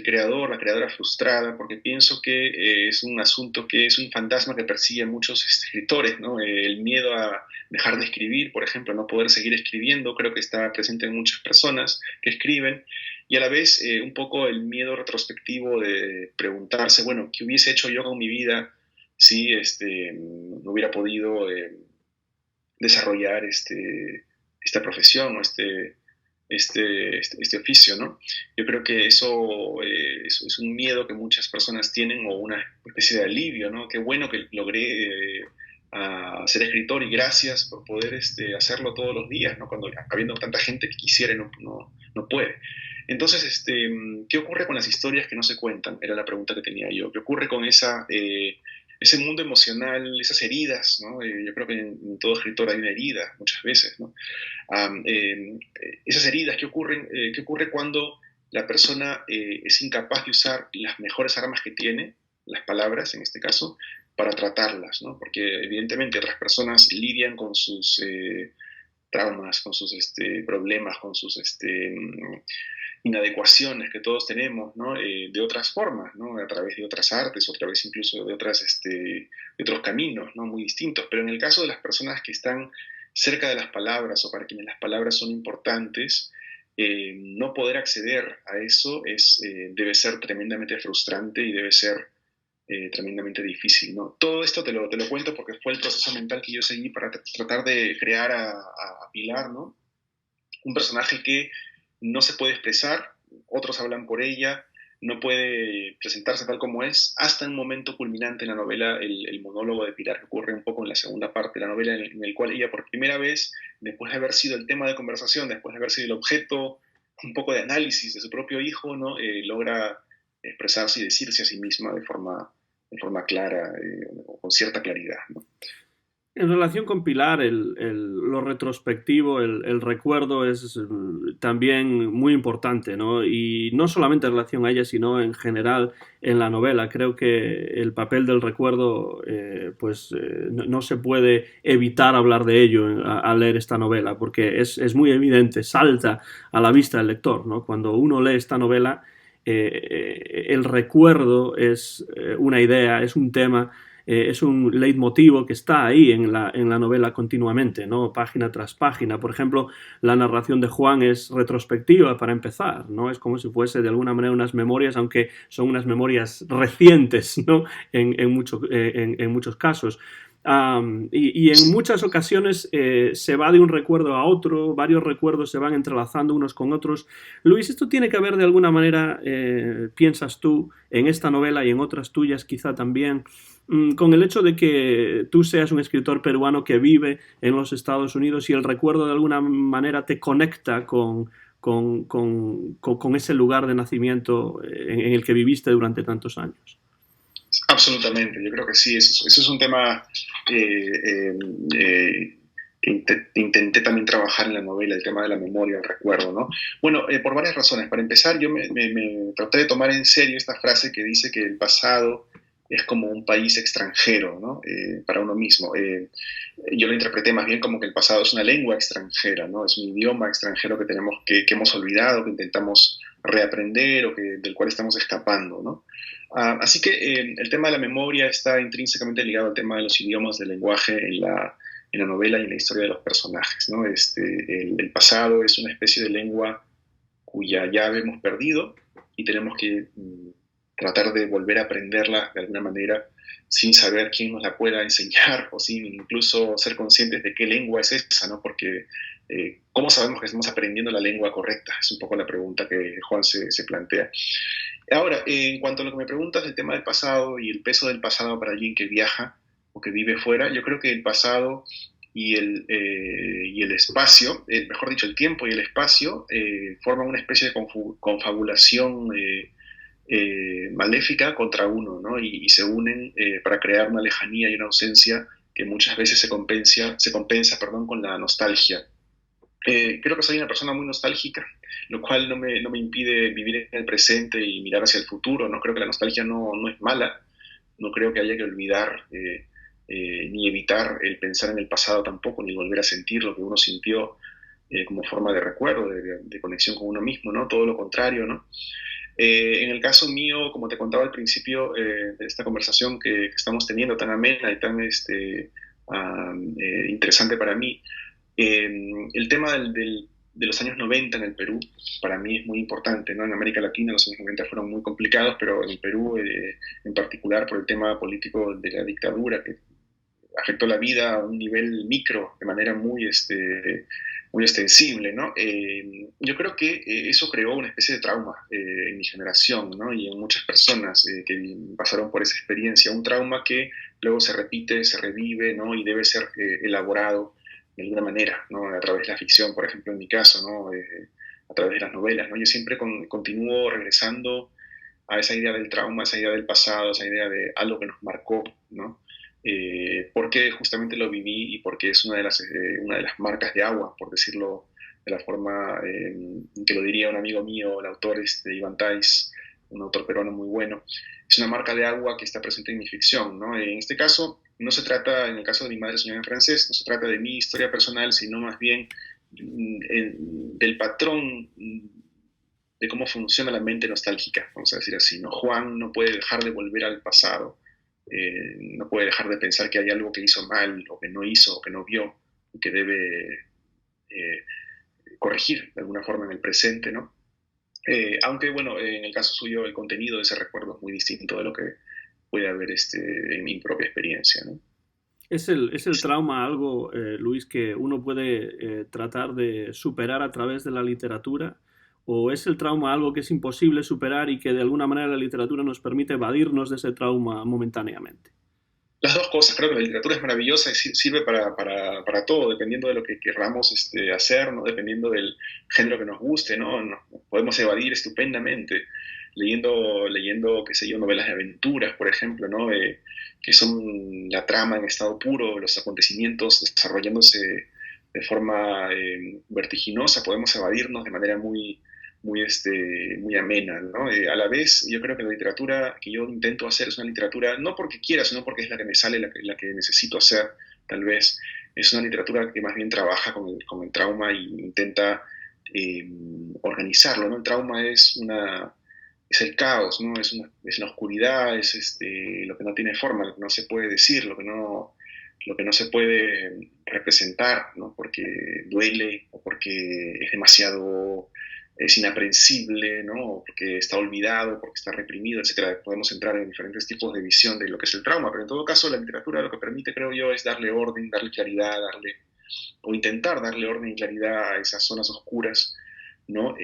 creador, la creadora frustrada, porque pienso que es un asunto que es un fantasma que persigue a muchos escritores, ¿no? El miedo a dejar de escribir, por ejemplo, no poder seguir escribiendo, creo que está presente en muchas personas que escriben, y a la vez un poco el miedo retrospectivo de preguntarse, bueno, ¿qué hubiese hecho yo con mi vida si no hubiera podido desarrollar esta profesión o este oficio, ¿no? Yo creo que eso es un miedo que muchas personas tienen o una especie de alivio, ¿no? Qué bueno que logré a ser escritor y gracias por poder hacerlo todos los días, ¿no? Cuando habiendo tanta gente que quisiera y no puede. Entonces, ¿qué ocurre con las historias que no se cuentan? Era la pregunta que tenía yo. ¿Qué ocurre con ese mundo emocional, esas heridas, ¿no? Yo creo que en todo escritor hay una herida muchas veces, ¿no? Esas heridas que ocurren, ¿qué ocurre cuando la persona es incapaz de usar las mejores armas que tiene, las palabras en este caso, para tratarlas, ¿no? Porque evidentemente otras personas lidian con sus traumas, con sus problemas, con sus inadecuaciones que todos tenemos, ¿no? De otras formas, ¿no? A través de otras artes, o a través incluso de otros caminos, ¿no? Muy distintos. Pero en el caso de las personas que están cerca de las palabras o para quienes las palabras son importantes, no poder acceder a eso debe ser tremendamente frustrante y debe ser tremendamente difícil, ¿no? Todo esto te lo cuento porque fue el proceso mental que yo seguí para tratar de crear a Pilar, ¿no? Un personaje que no se puede expresar, otros hablan por ella, no puede presentarse tal como es, hasta un momento culminante en la novela, el monólogo de Pilar, que ocurre un poco en la segunda parte de la novela, en el cual ella por primera vez, después de haber sido el tema de conversación, después de haber sido el objeto un poco de análisis de su propio hijo, ¿no? Logra expresarse y decirse a sí misma de forma clara, o con cierta claridad, ¿no? En relación con Pilar, lo retrospectivo, el recuerdo es también muy importante, ¿no? Y no solamente en relación a ella, sino en general en la novela. Creo que el papel del recuerdo, no se puede evitar hablar de ello al leer esta novela, porque es muy evidente, salta a la vista del lector, ¿no? Cuando uno lee esta novela, el recuerdo es una idea, es un tema, es un leitmotivo que está ahí en la novela continuamente, ¿no? Página tras página. Por ejemplo, la narración de Juan es retrospectiva para empezar, ¿no? Es como si fuese de alguna manera unas memorias, aunque son unas memorias recientes, ¿no? En muchos casos. Y en muchas ocasiones se va de un recuerdo a otro, varios recuerdos se van entrelazando unos con otros. Luis, ¿esto tiene que ver de alguna manera, piensas tú, en esta novela y en otras tuyas quizá también, con el hecho de que tú seas un escritor peruano que vive en los Estados Unidos y el recuerdo de alguna manera te conecta con ese lugar de nacimiento en el que viviste durante tantos años? Absolutamente, yo creo que sí, eso es un tema que intenté también trabajar en la novela, el tema de la memoria, el recuerdo, ¿no? Bueno, por varias razones. Para empezar, yo me traté de tomar en serio esta frase que dice que el pasado es como un país extranjero, ¿no? Para uno mismo. Yo lo interpreté más bien como que el pasado es una lengua extranjera, ¿no? Es un idioma extranjero que que hemos olvidado, que intentamos reaprender o del cual estamos escapando, ¿no? Así que el tema de la memoria está intrínsecamente ligado al tema de los idiomas del lenguaje en la novela y en la historia de los personajes, ¿no? El pasado es una especie de lengua cuya llave hemos perdido y tenemos que tratar de volver a aprenderla de alguna manera sin saber quién nos la pueda enseñar o sin incluso ser conscientes de qué lengua es esa, ¿no? Porque ¿cómo sabemos que estamos aprendiendo la lengua correcta? Es un poco la pregunta que Juan se plantea. Ahora, en cuanto a lo que me preguntas del tema del pasado y el peso del pasado para alguien que viaja o que vive fuera, yo creo que el pasado y el espacio, mejor dicho, el tiempo y el espacio, forman una especie de confabulación maléfica contra uno, ¿no? Y se unen para crear una lejanía y una ausencia que muchas veces se compensa, perdón, con la nostalgia. Creo que soy una persona muy nostálgica, lo cual no me impide vivir en el presente y mirar hacia el futuro, ¿no? Creo que la nostalgia no es mala, no creo que haya que olvidar ni evitar el pensar en el pasado tampoco, ni volver a sentir lo que uno sintió como forma de recuerdo, de conexión con uno mismo, ¿no? Todo lo contrario, ¿no? En el caso mío, como te contaba al principio de esta conversación que estamos teniendo tan amena y tan interesante para mí, el tema de los años 90 en el Perú, para mí es muy importante, ¿no? En América Latina los años 90 fueron muy complicados, pero en el Perú, en particular por el tema político de la dictadura, que afectó la vida a un nivel micro, de manera muy extensible, ¿no? Yo creo que eso creó una especie de trauma en mi generación, ¿no? Y en muchas personas que pasaron por esa experiencia, un trauma que luego se repite, se revive, ¿no? Y debe ser elaborado de alguna manera, ¿no? A través de la ficción, por ejemplo, en mi caso, ¿no? A través de las novelas, ¿no? Yo siempre continúo regresando a esa idea del trauma, a esa idea del pasado, a esa idea de algo que nos marcó, ¿no? Porque justamente lo viví y porque es una de las marcas de agua, por decirlo de la forma que lo diría un amigo mío, el autor Iván Tais, un autor peruano muy bueno. Es una marca de agua que está presente en mi ficción, ¿no? En este caso, no se trata, en el caso de Mi madre soñaba en francés, no se trata de mi historia personal, sino más bien del patrón de cómo funciona la mente nostálgica, vamos a decir así, ¿no? Juan no puede dejar de volver al pasado, no puede dejar de pensar que hay algo que hizo mal, o que no hizo, o que no vio, y que debe corregir de alguna forma en el presente, ¿no? Aunque, bueno, en el caso suyo, el contenido de ese recuerdo es muy distinto de lo que puede haber en mi propia experiencia, ¿no? ¿Es el trauma algo, Luis, que uno puede tratar de superar a través de la literatura? ¿O es el trauma algo que es imposible superar y que de alguna manera la literatura nos permite evadirnos de ese trauma momentáneamente? Las dos cosas, creo que la literatura es maravillosa y sirve para todo, dependiendo de lo que querramos hacer, ¿no? Dependiendo del género que nos guste, ¿no? Nos podemos evadir estupendamente leyendo, qué sé yo, novelas de aventuras, por ejemplo, ¿no? Que son la trama en estado puro, los acontecimientos desarrollándose de forma vertiginosa, podemos evadirnos de manera muy amena, ¿no? A la vez, yo creo que la literatura que yo intento hacer es una literatura, no porque quiera, sino porque es la que me sale, la que necesito hacer, tal vez. Es una literatura que más bien trabaja con el trauma y intenta eh, organizarlo, ¿no? El trauma es el caos, ¿no? Es la oscuridad, es lo que no tiene forma, lo que no se puede decir, lo que no se puede representar, ¿no? Porque duele o porque es inaprensible, ¿no? Porque está olvidado, porque está reprimido, etcétera. Podemos entrar en diferentes tipos de visión de lo que es el trauma, pero en todo caso la literatura lo que permite, creo yo, es darle orden, darle claridad, o intentar darle orden y claridad a esas zonas oscuras, ¿no?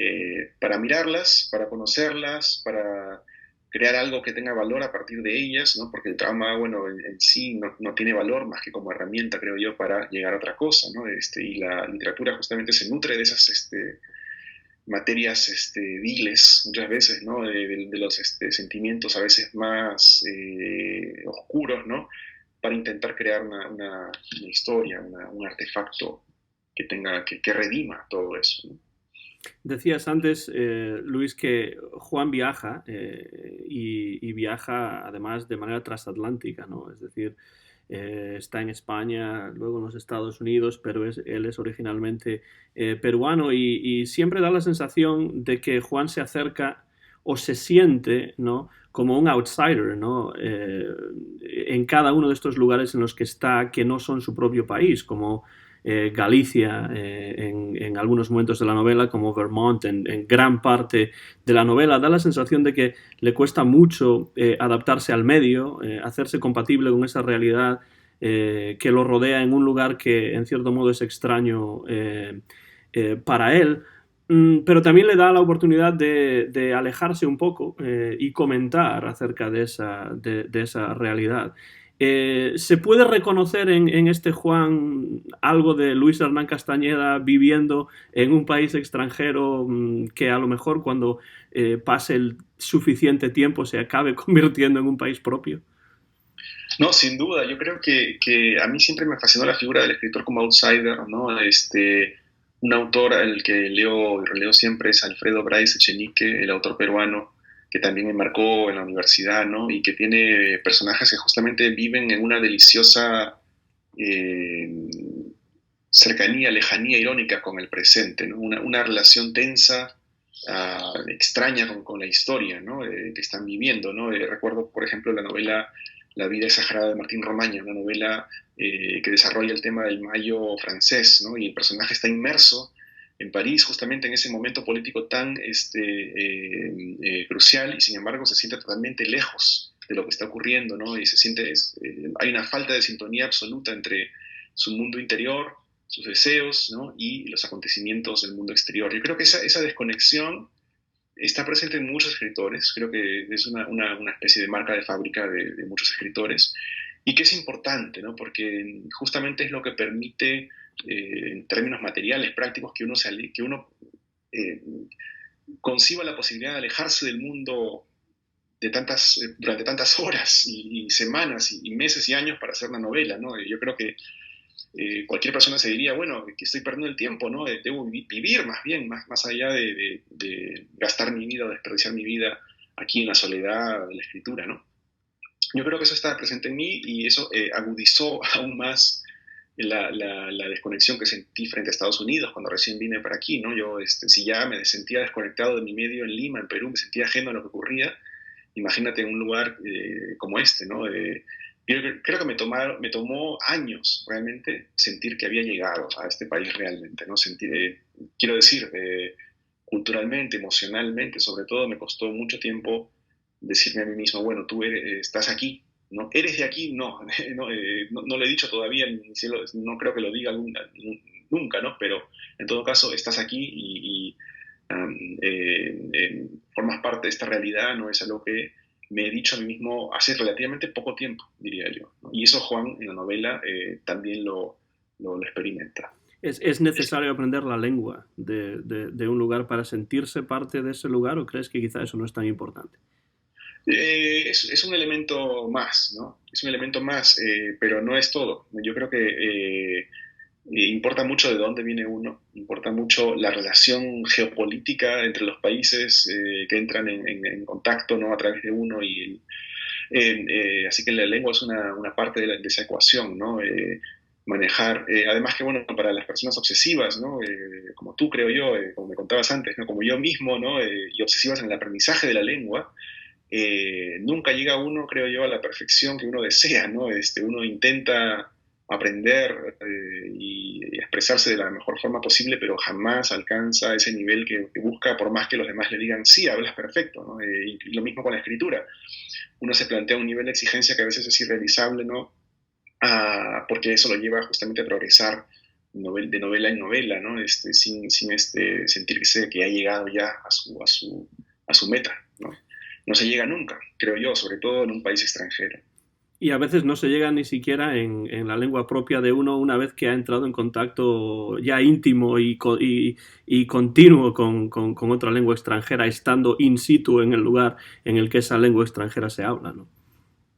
Para mirarlas, para conocerlas, para crear algo que tenga valor a partir de ellas, ¿no? Porque el trauma, bueno, en sí no tiene valor más que como herramienta, creo yo, para llegar a otra cosa, ¿no? Y la literatura justamente se nutre de esas materias viles, muchas veces, ¿no? De los sentimientos a veces más oscuros, ¿no? Para intentar crear una historia, un artefacto que redima todo eso, ¿no? Decías antes, Luis, que Juan viaja y viaja además de manera transatlántica, ¿no? Es decir, está en España, luego en los Estados Unidos, pero él es originalmente peruano y siempre da la sensación de que Juan se acerca o se siente, ¿no? Como un outsider, ¿no? En cada uno de estos lugares en los que está, que no son su propio país, como Galicia en algunos momentos de la novela, como Vermont en gran parte de la novela. Da la sensación de que le cuesta mucho adaptarse al medio, hacerse compatible con esa realidad que lo rodea en un lugar que en cierto modo es extraño para él. Pero también le da la oportunidad de alejarse un poco y comentar acerca de esa realidad. ¿Se puede reconocer en este Juan algo de Luis Hernán Castañeda viviendo en un país extranjero que a lo mejor cuando pase el suficiente tiempo se acabe convirtiendo en un país propio? No, sin duda, yo creo que a mí siempre me fascinó la figura del escritor como outsider, ¿no? Un autor al que leo y releo siempre es Alfredo Bryce Echenique, el autor peruano, que también me marcó en la universidad, ¿no? Y que tiene personajes que justamente viven en una deliciosa eh, cercanía, lejanía irónica con el presente, ¿no? Una relación tensa, extraña con la historia, ¿no? Que están viviendo, ¿no? Recuerdo, por ejemplo, la novela La vida exagerada de Martín Romaña, una novela que desarrolla el tema del Mayo francés, ¿no? Y el personaje está inmerso en París, justamente en ese momento político tan crucial, y sin embargo se siente totalmente lejos de lo que está ocurriendo, ¿no? Y hay una falta de sintonía absoluta entre su mundo interior, sus deseos, ¿no? Y los acontecimientos del mundo exterior. Yo creo que esa desconexión está presente en muchos escritores, creo que es una especie de marca de fábrica de muchos escritores, y que es importante, ¿no? Porque justamente es lo que permite, en términos materiales, prácticos, que uno eh, conciba la posibilidad de alejarse del mundo durante tantas horas y semanas y meses y años para hacer una novela, ¿no? Yo creo que cualquier persona se diría, bueno, que estoy perdiendo el tiempo, ¿no? Debo vivir más bien, más allá de gastar mi vida o desperdiciar mi vida aquí en la soledad de la escritura, ¿no? Yo creo que eso está presente en mí y eso agudizó aún más la desconexión que sentí frente a Estados Unidos cuando recién vine para aquí, ¿no? Yo, si ya me sentía desconectado de mi medio en Lima, en Perú, me sentía ajeno a lo que ocurría, imagínate en un lugar como este, ¿no? Yo creo que me tomó años realmente sentir que había llegado a este país realmente, ¿no? Quiero decir, culturalmente, emocionalmente, sobre todo, me costó mucho tiempo decirme a mí mismo, bueno, estás aquí, ¿no? ¿Eres de aquí? No, no lo he dicho todavía, no creo que lo diga nunca, ¿no? Pero en todo caso, estás aquí formas parte de esta realidad, ¿no? Es algo que me he dicho a mí mismo hace relativamente poco tiempo, diría yo, ¿no? Y eso Juan en la novela también lo experimenta. ¿Es necesario aprender la lengua de un lugar para sentirse parte de ese lugar o crees que quizá eso no es tan importante? Es un elemento más, ¿no? Es un elemento más, pero no es todo. Yo creo que importa mucho de dónde viene uno, importa mucho la relación geopolítica entre los países que entran en contacto, ¿no? A través de uno así que la lengua es una parte de esa ecuación, ¿no? Manejar, además que bueno, para las personas obsesivas, ¿no? Como tú creo yo, como me contabas antes, ¿no? Como yo mismo, ¿no? Y obsesivas en el aprendizaje de la lengua, nunca llega uno, creo yo, a la perfección que uno desea, ¿no? Uno intenta aprender y expresarse de la mejor forma posible, pero jamás alcanza ese nivel que busca, por más que los demás le digan, sí, hablas perfecto, ¿no? Y lo mismo con la escritura. Uno se plantea un nivel de exigencia que a veces es irrealizable, ¿no? Porque eso lo lleva justamente a progresar de novela en novela, ¿no? Sin sentirse que ha llegado ya a su meta, ¿no? No se llega nunca, creo yo, sobre todo en un país extranjero. Y a veces no se llega ni siquiera en la lengua propia de uno una vez que ha entrado en contacto ya íntimo y continuo con otra lengua extranjera, estando in situ en el lugar en el que esa lengua extranjera se habla, ¿no?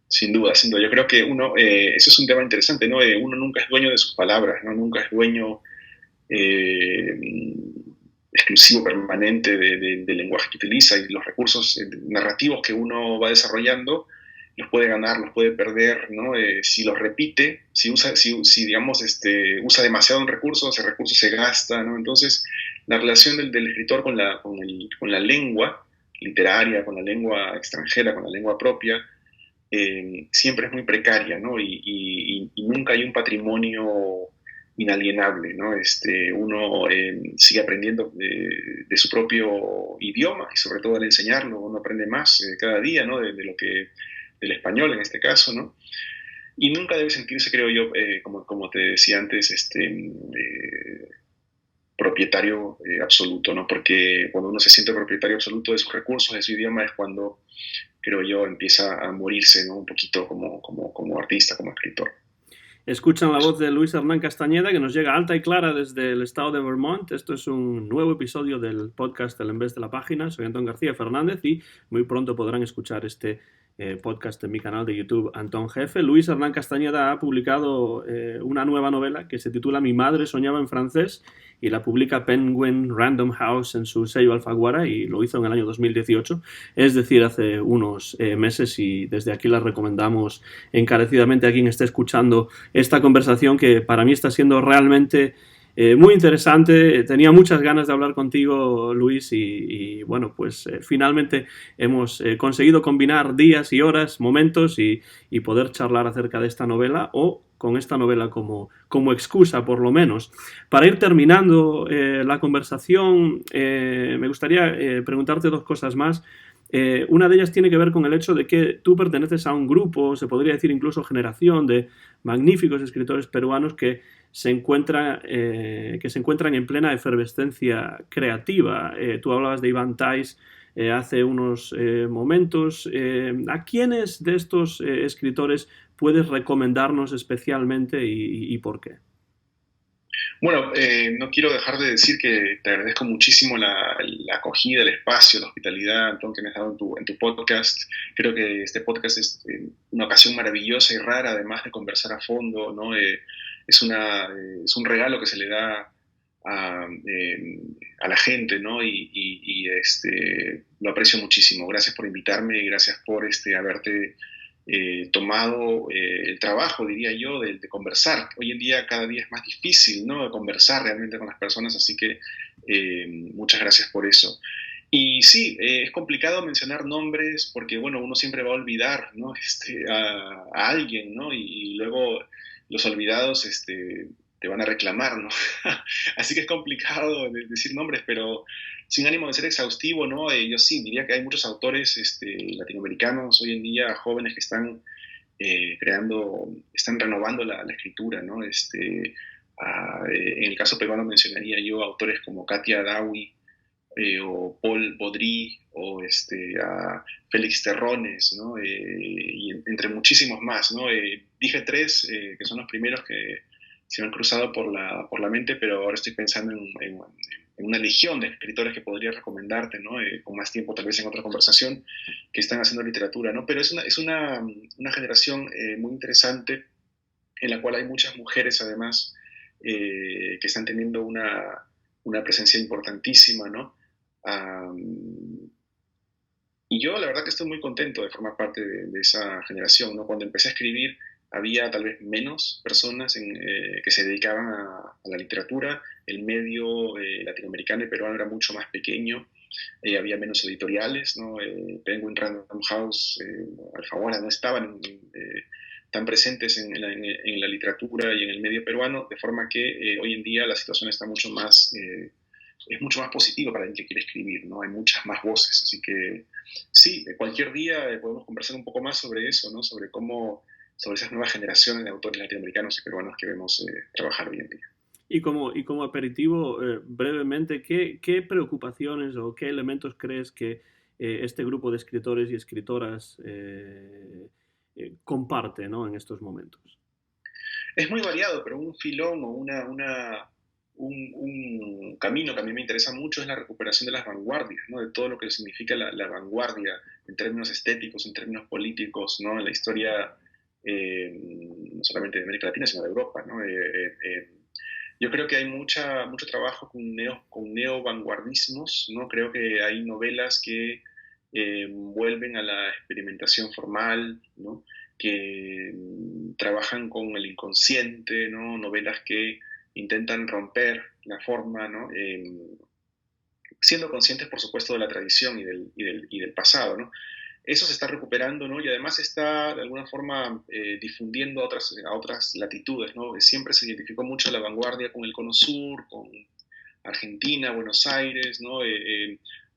Sin duda, sin duda. Yo creo que eso es un tema interesante, ¿no? Uno nunca es dueño de sus palabras, ¿no? Nunca es dueño eh, exclusivo, permanente del lenguaje que utiliza y los recursos narrativos que uno va desarrollando los puede ganar, los puede perder, ¿no? Si los repite, si digamos, usa demasiado un recurso, ese recurso se gasta, ¿no? Entonces, la relación del escritor con la lengua literaria, con la lengua extranjera, con la lengua propia, siempre es muy precaria, ¿no? Y nunca hay un patrimonio inalienable, ¿no? Uno sigue aprendiendo de su propio idioma y sobre todo al enseñarlo, uno aprende más cada día, ¿no? Del español en este caso, ¿no? Y nunca debe sentirse, creo yo, como te decía antes, propietario absoluto, ¿no? Porque cuando uno se siente propietario absoluto de sus recursos, de su idioma, es cuando, creo yo, empieza a morirse, ¿no? Un poquito como artista, como escritor. Escuchan la voz de Luis Hernán Castañeda, que nos llega alta y clara desde el estado de Vermont. Esto es un nuevo episodio del podcast El En Vez de la Página. Soy Antón García Fernández y muy pronto podrán escuchar este podcast en mi canal de YouTube Antón Jefe. Luis Hernán Castañeda ha publicado una nueva novela que se titula Mi madre soñaba en francés y la publica Penguin Random House en su sello Alfaguara y lo hizo en el año 2018, es decir, hace unos meses, y desde aquí la recomendamos encarecidamente a quien esté escuchando esta conversación, que para mí está siendo realmente muy interesante. Tenía muchas ganas de hablar contigo, Luis, y bueno, pues finalmente hemos conseguido combinar días y horas, momentos y poder charlar acerca de esta novela, o con esta novela como excusa, por lo menos. Para ir terminando la conversación, me gustaría preguntarte dos cosas más. Una de ellas tiene que ver con el hecho de que tú perteneces a un grupo, se podría decir incluso generación, de magníficos escritores peruanos que se encuentran en plena efervescencia creativa. Tú hablabas de Iván Tais hace unos momentos. ¿A quiénes de estos escritores puedes recomendarnos especialmente y por qué? Bueno, no quiero dejar de decir que te agradezco muchísimo la acogida, el espacio, la hospitalidad, Antón, que me has dado en tu podcast. Creo que este podcast es una ocasión maravillosa y rara, además de conversar a fondo, ¿no? Es un regalo que se le da a la gente, ¿no? Lo aprecio muchísimo. Gracias por invitarme y gracias por haberte tomado el trabajo, diría yo, de conversar. Hoy en día cada día es más difícil, ¿no? Conversar realmente con las personas, así que muchas gracias por eso. Y sí, es complicado mencionar nombres porque, bueno, uno siempre va a olvidar, ¿no? A alguien, ¿no? Y luego los olvidados te van a reclamar, ¿no? Así que es complicado decir nombres, pero sin ánimo de ser exhaustivo, ¿no? Yo sí diría que hay muchos autores latinoamericanos hoy en día, jóvenes que están están renovando la escritura, ¿no? En el caso peruano mencionaría yo autores como Katia Dawi, o Paul Baudry, o a Félix Terrones, ¿no? Y entre muchísimos más, ¿no? Dije tres, que son los primeros que se me han cruzado por la mente, pero ahora estoy pensando en una legión de escritores que podría recomendarte, ¿no? Con más tiempo, tal vez en otra conversación, que están haciendo literatura, ¿no? Pero es una generación muy interesante, en la cual hay muchas mujeres, además, que están teniendo una presencia importantísima, ¿no? Um, y yo la verdad que estoy muy contento de formar parte de esa generación, ¿no? Cuando empecé a escribir había tal vez menos personas que se dedicaban a la literatura, el medio latinoamericano y peruano era mucho más pequeño, había menos editoriales, ¿no? Penguin Random House, Alfaguara no estaban tan presentes en la literatura y en el medio peruano, de forma que hoy en día la situación está mucho más... es mucho más positivo para alguien que quiere escribir, ¿no? Hay muchas más voces, así que sí, cualquier día podemos conversar un poco más sobre eso, ¿no? Sobre esas nuevas generaciones de autores latinoamericanos y peruanos que vemos trabajar hoy en día. Y como aperitivo, brevemente, ¿qué preocupaciones o qué elementos crees que este grupo de escritores y escritoras comparte, ¿no? En estos momentos? Es muy variado, pero un filón o un camino que a mí me interesa mucho es la recuperación de las vanguardias, ¿no? De todo lo que significa la vanguardia en términos estéticos, en términos políticos, ¿no? En la historia no solamente de América Latina, sino de Europa, ¿no? Yo creo que hay mucho trabajo con neo-vanguardismos, ¿no? Creo que hay novelas que vuelven a la experimentación formal, ¿no? Que trabajan con el inconsciente, ¿no? Novelas que intentan romper la forma, ¿no? Siendo conscientes, por supuesto, de la tradición y del pasado, ¿no? Eso se está recuperando, ¿no? Y además está, de alguna forma, difundiendo a otras latitudes, ¿no? Siempre se identificó mucho la vanguardia con el Cono Sur, con Argentina, Buenos Aires, ¿no?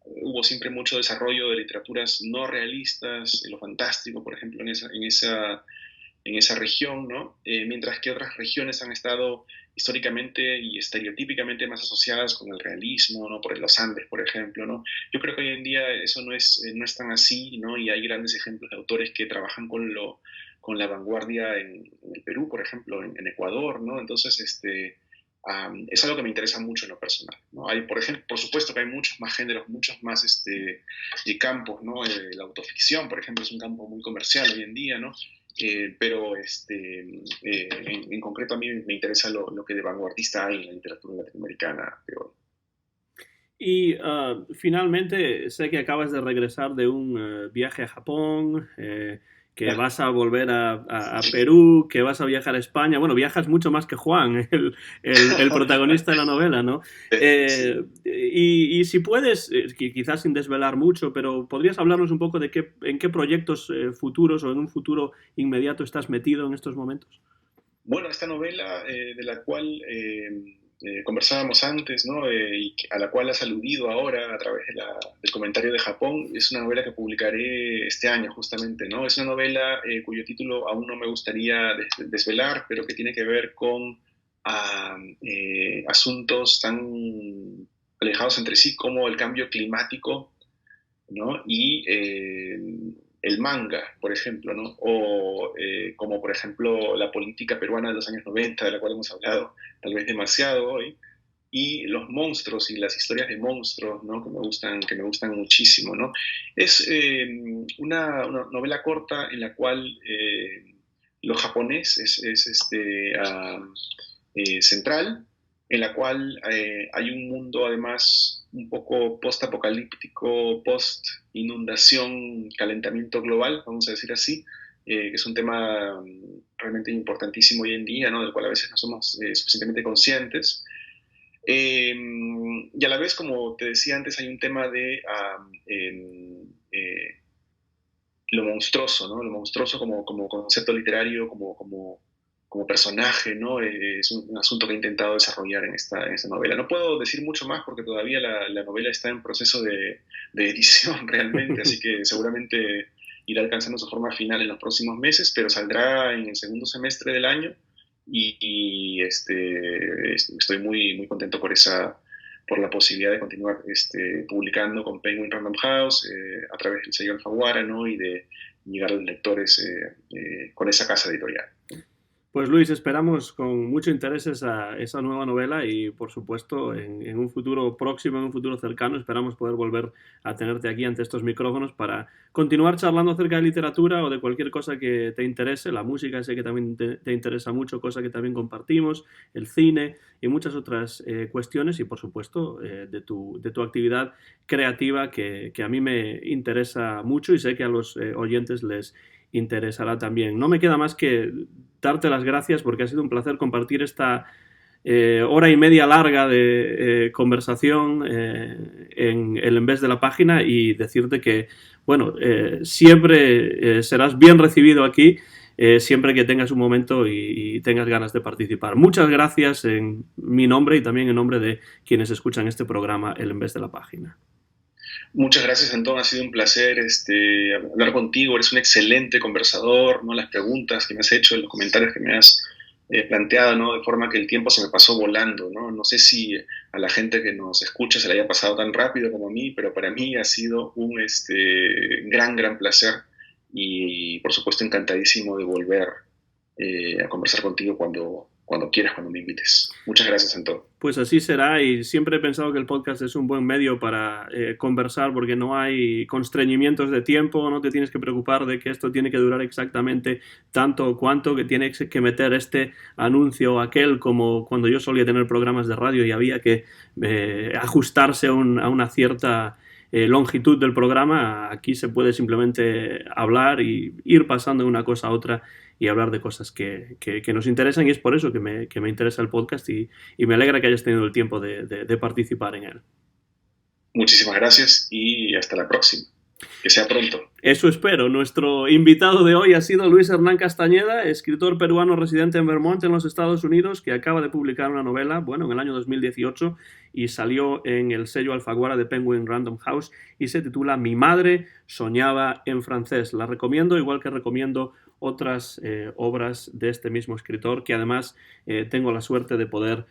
Hubo siempre mucho desarrollo de literaturas no realistas, lo fantástico, por ejemplo, en esa región, ¿no? Mientras que otras regiones han estado históricamente y estereotípicamente más asociadas con el realismo, ¿no? Por los Andes, por ejemplo, ¿no? Yo creo que hoy en día eso no es tan así, ¿no? Y hay grandes ejemplos de autores que trabajan con la vanguardia en el Perú, por ejemplo, en Ecuador, ¿no? Entonces, es algo que me interesa mucho en lo personal, ¿no? Hay, por ejemplo, por supuesto que hay muchos más géneros, muchos más campos, ¿no? La autoficción, por ejemplo, es un campo muy comercial hoy en día, ¿no? Pero en concreto a mí me interesa lo que de vanguardista hay en la literatura latinoamericana de hoy. Y finalmente, sé que acabas de regresar de un viaje a Japón, que vas a volver a Perú, que vas a viajar a España. Bueno, viajas mucho más que Juan, el protagonista de la novela, ¿no? Sí. Y si puedes, quizás sin desvelar mucho, pero ¿podrías hablarnos un poco de en qué proyectos futuros o en un futuro inmediato estás metido en estos momentos? Bueno, esta novela de la cual conversábamos antes, ¿no? A la cual has aludido ahora a través del comentario de Japón, es una novela que publicaré este año justamente, ¿no? Es una novela cuyo título aún no me gustaría desvelar, pero que tiene que ver con asuntos tan alejados entre sí como el cambio climático, ¿no? Y el manga, por ejemplo, ¿no? O como por ejemplo la política peruana de los años 90, de la cual hemos hablado tal vez demasiado hoy, y los monstruos y las historias de monstruos, ¿no? Que me gustan muchísimo, ¿no? Es una novela corta en la cual lo japonés es central, en la cual hay un mundo además un poco post-apocalíptico, post-inundación, calentamiento global, vamos a decir así, que es un tema realmente importantísimo hoy en día, ¿no? Del cual a veces no somos suficientemente conscientes. Y a la vez, como te decía antes, hay un tema de lo monstruoso, ¿no? Lo monstruoso como concepto literario, como personaje, ¿no? Es un asunto que he intentado desarrollar en esta novela. No puedo decir mucho más porque todavía la novela está en proceso de edición realmente, así que seguramente irá alcanzando su forma final en los próximos meses, pero saldrá en el segundo semestre del año y estoy muy, muy contento por la posibilidad de continuar publicando con Penguin Random House a través del sello Alfaguara, ¿no? Y de llegar a los lectores con esa casa editorial. Pues Luis, esperamos con mucho interés esa nueva novela y por supuesto en un futuro próximo, en un futuro cercano, esperamos poder volver a tenerte aquí ante estos micrófonos para continuar charlando acerca de literatura o de cualquier cosa que te interese. La música sé que también te interesa mucho, cosa que también compartimos, el cine y muchas otras cuestiones y por supuesto de tu actividad creativa que a mí me interesa mucho y sé que a los oyentes les interesará también. No me queda más que darte las gracias porque ha sido un placer compartir esta hora y media larga de conversación en el En vez de la página y decirte que, bueno, siempre serás bien recibido aquí, siempre que tengas un momento y tengas ganas de participar. Muchas gracias en mi nombre y también en nombre de quienes escuchan este programa, el En vez de la página. Muchas gracias, Antón. Ha sido un placer hablar contigo. Eres un excelente conversador, ¿no? Las preguntas que me has hecho, los comentarios que me has planteado, ¿no? De forma que el tiempo se me pasó volando, ¿no? No sé si a la gente que nos escucha se le haya pasado tan rápido como a mí, pero para mí ha sido un gran placer y, por supuesto, encantadísimo de volver a conversar contigo cuando quieras, cuando me invites. Muchas gracias, Antón. Pues así será y siempre he pensado que el podcast es un buen medio para conversar porque no hay constreñimientos de tiempo, no te tienes que preocupar de que esto tiene que durar exactamente tanto o cuanto, que tienes que meter este anuncio o aquel, como cuando yo solía tener programas de radio y había que ajustarse a una cierta longitud del programa. Aquí se puede simplemente hablar y ir pasando de una cosa a otra y hablar de cosas que nos interesan y es por eso que me interesa el podcast y me alegra que hayas tenido el tiempo de participar en él. Muchísimas gracias y hasta la próxima. Que sea pronto. Eso espero. Nuestro invitado de hoy ha sido Luis Hernán Castañeda, escritor peruano residente en Vermont, en los Estados Unidos, que acaba de publicar una novela, bueno, en el año 2018 y salió en el sello Alfaguara de Penguin Random House y se titula Mi madre soñaba en francés. La recomiendo, igual que recomiendo otras obras de este mismo escritor, que además tengo la suerte de poder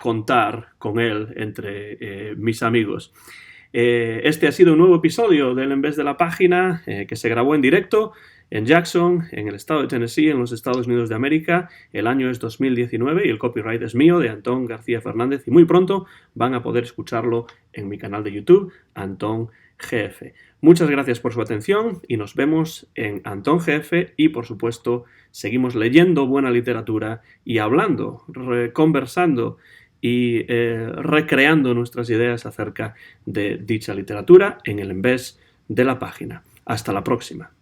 contar con él entre mis amigos. Este ha sido un nuevo episodio del En vez de la página que se grabó en directo en Jackson, en el estado de Tennessee, en los Estados Unidos de América. El año es 2019 y el copyright es mío, de Antón García Fernández, y muy pronto van a poder escucharlo en mi canal de YouTube, Antón GF. Muchas gracias por su atención y nos vemos en Antón GF y, por supuesto, seguimos leyendo buena literatura y hablando, conversando y recreando nuestras ideas acerca de dicha literatura en el En vez de la página. Hasta la próxima.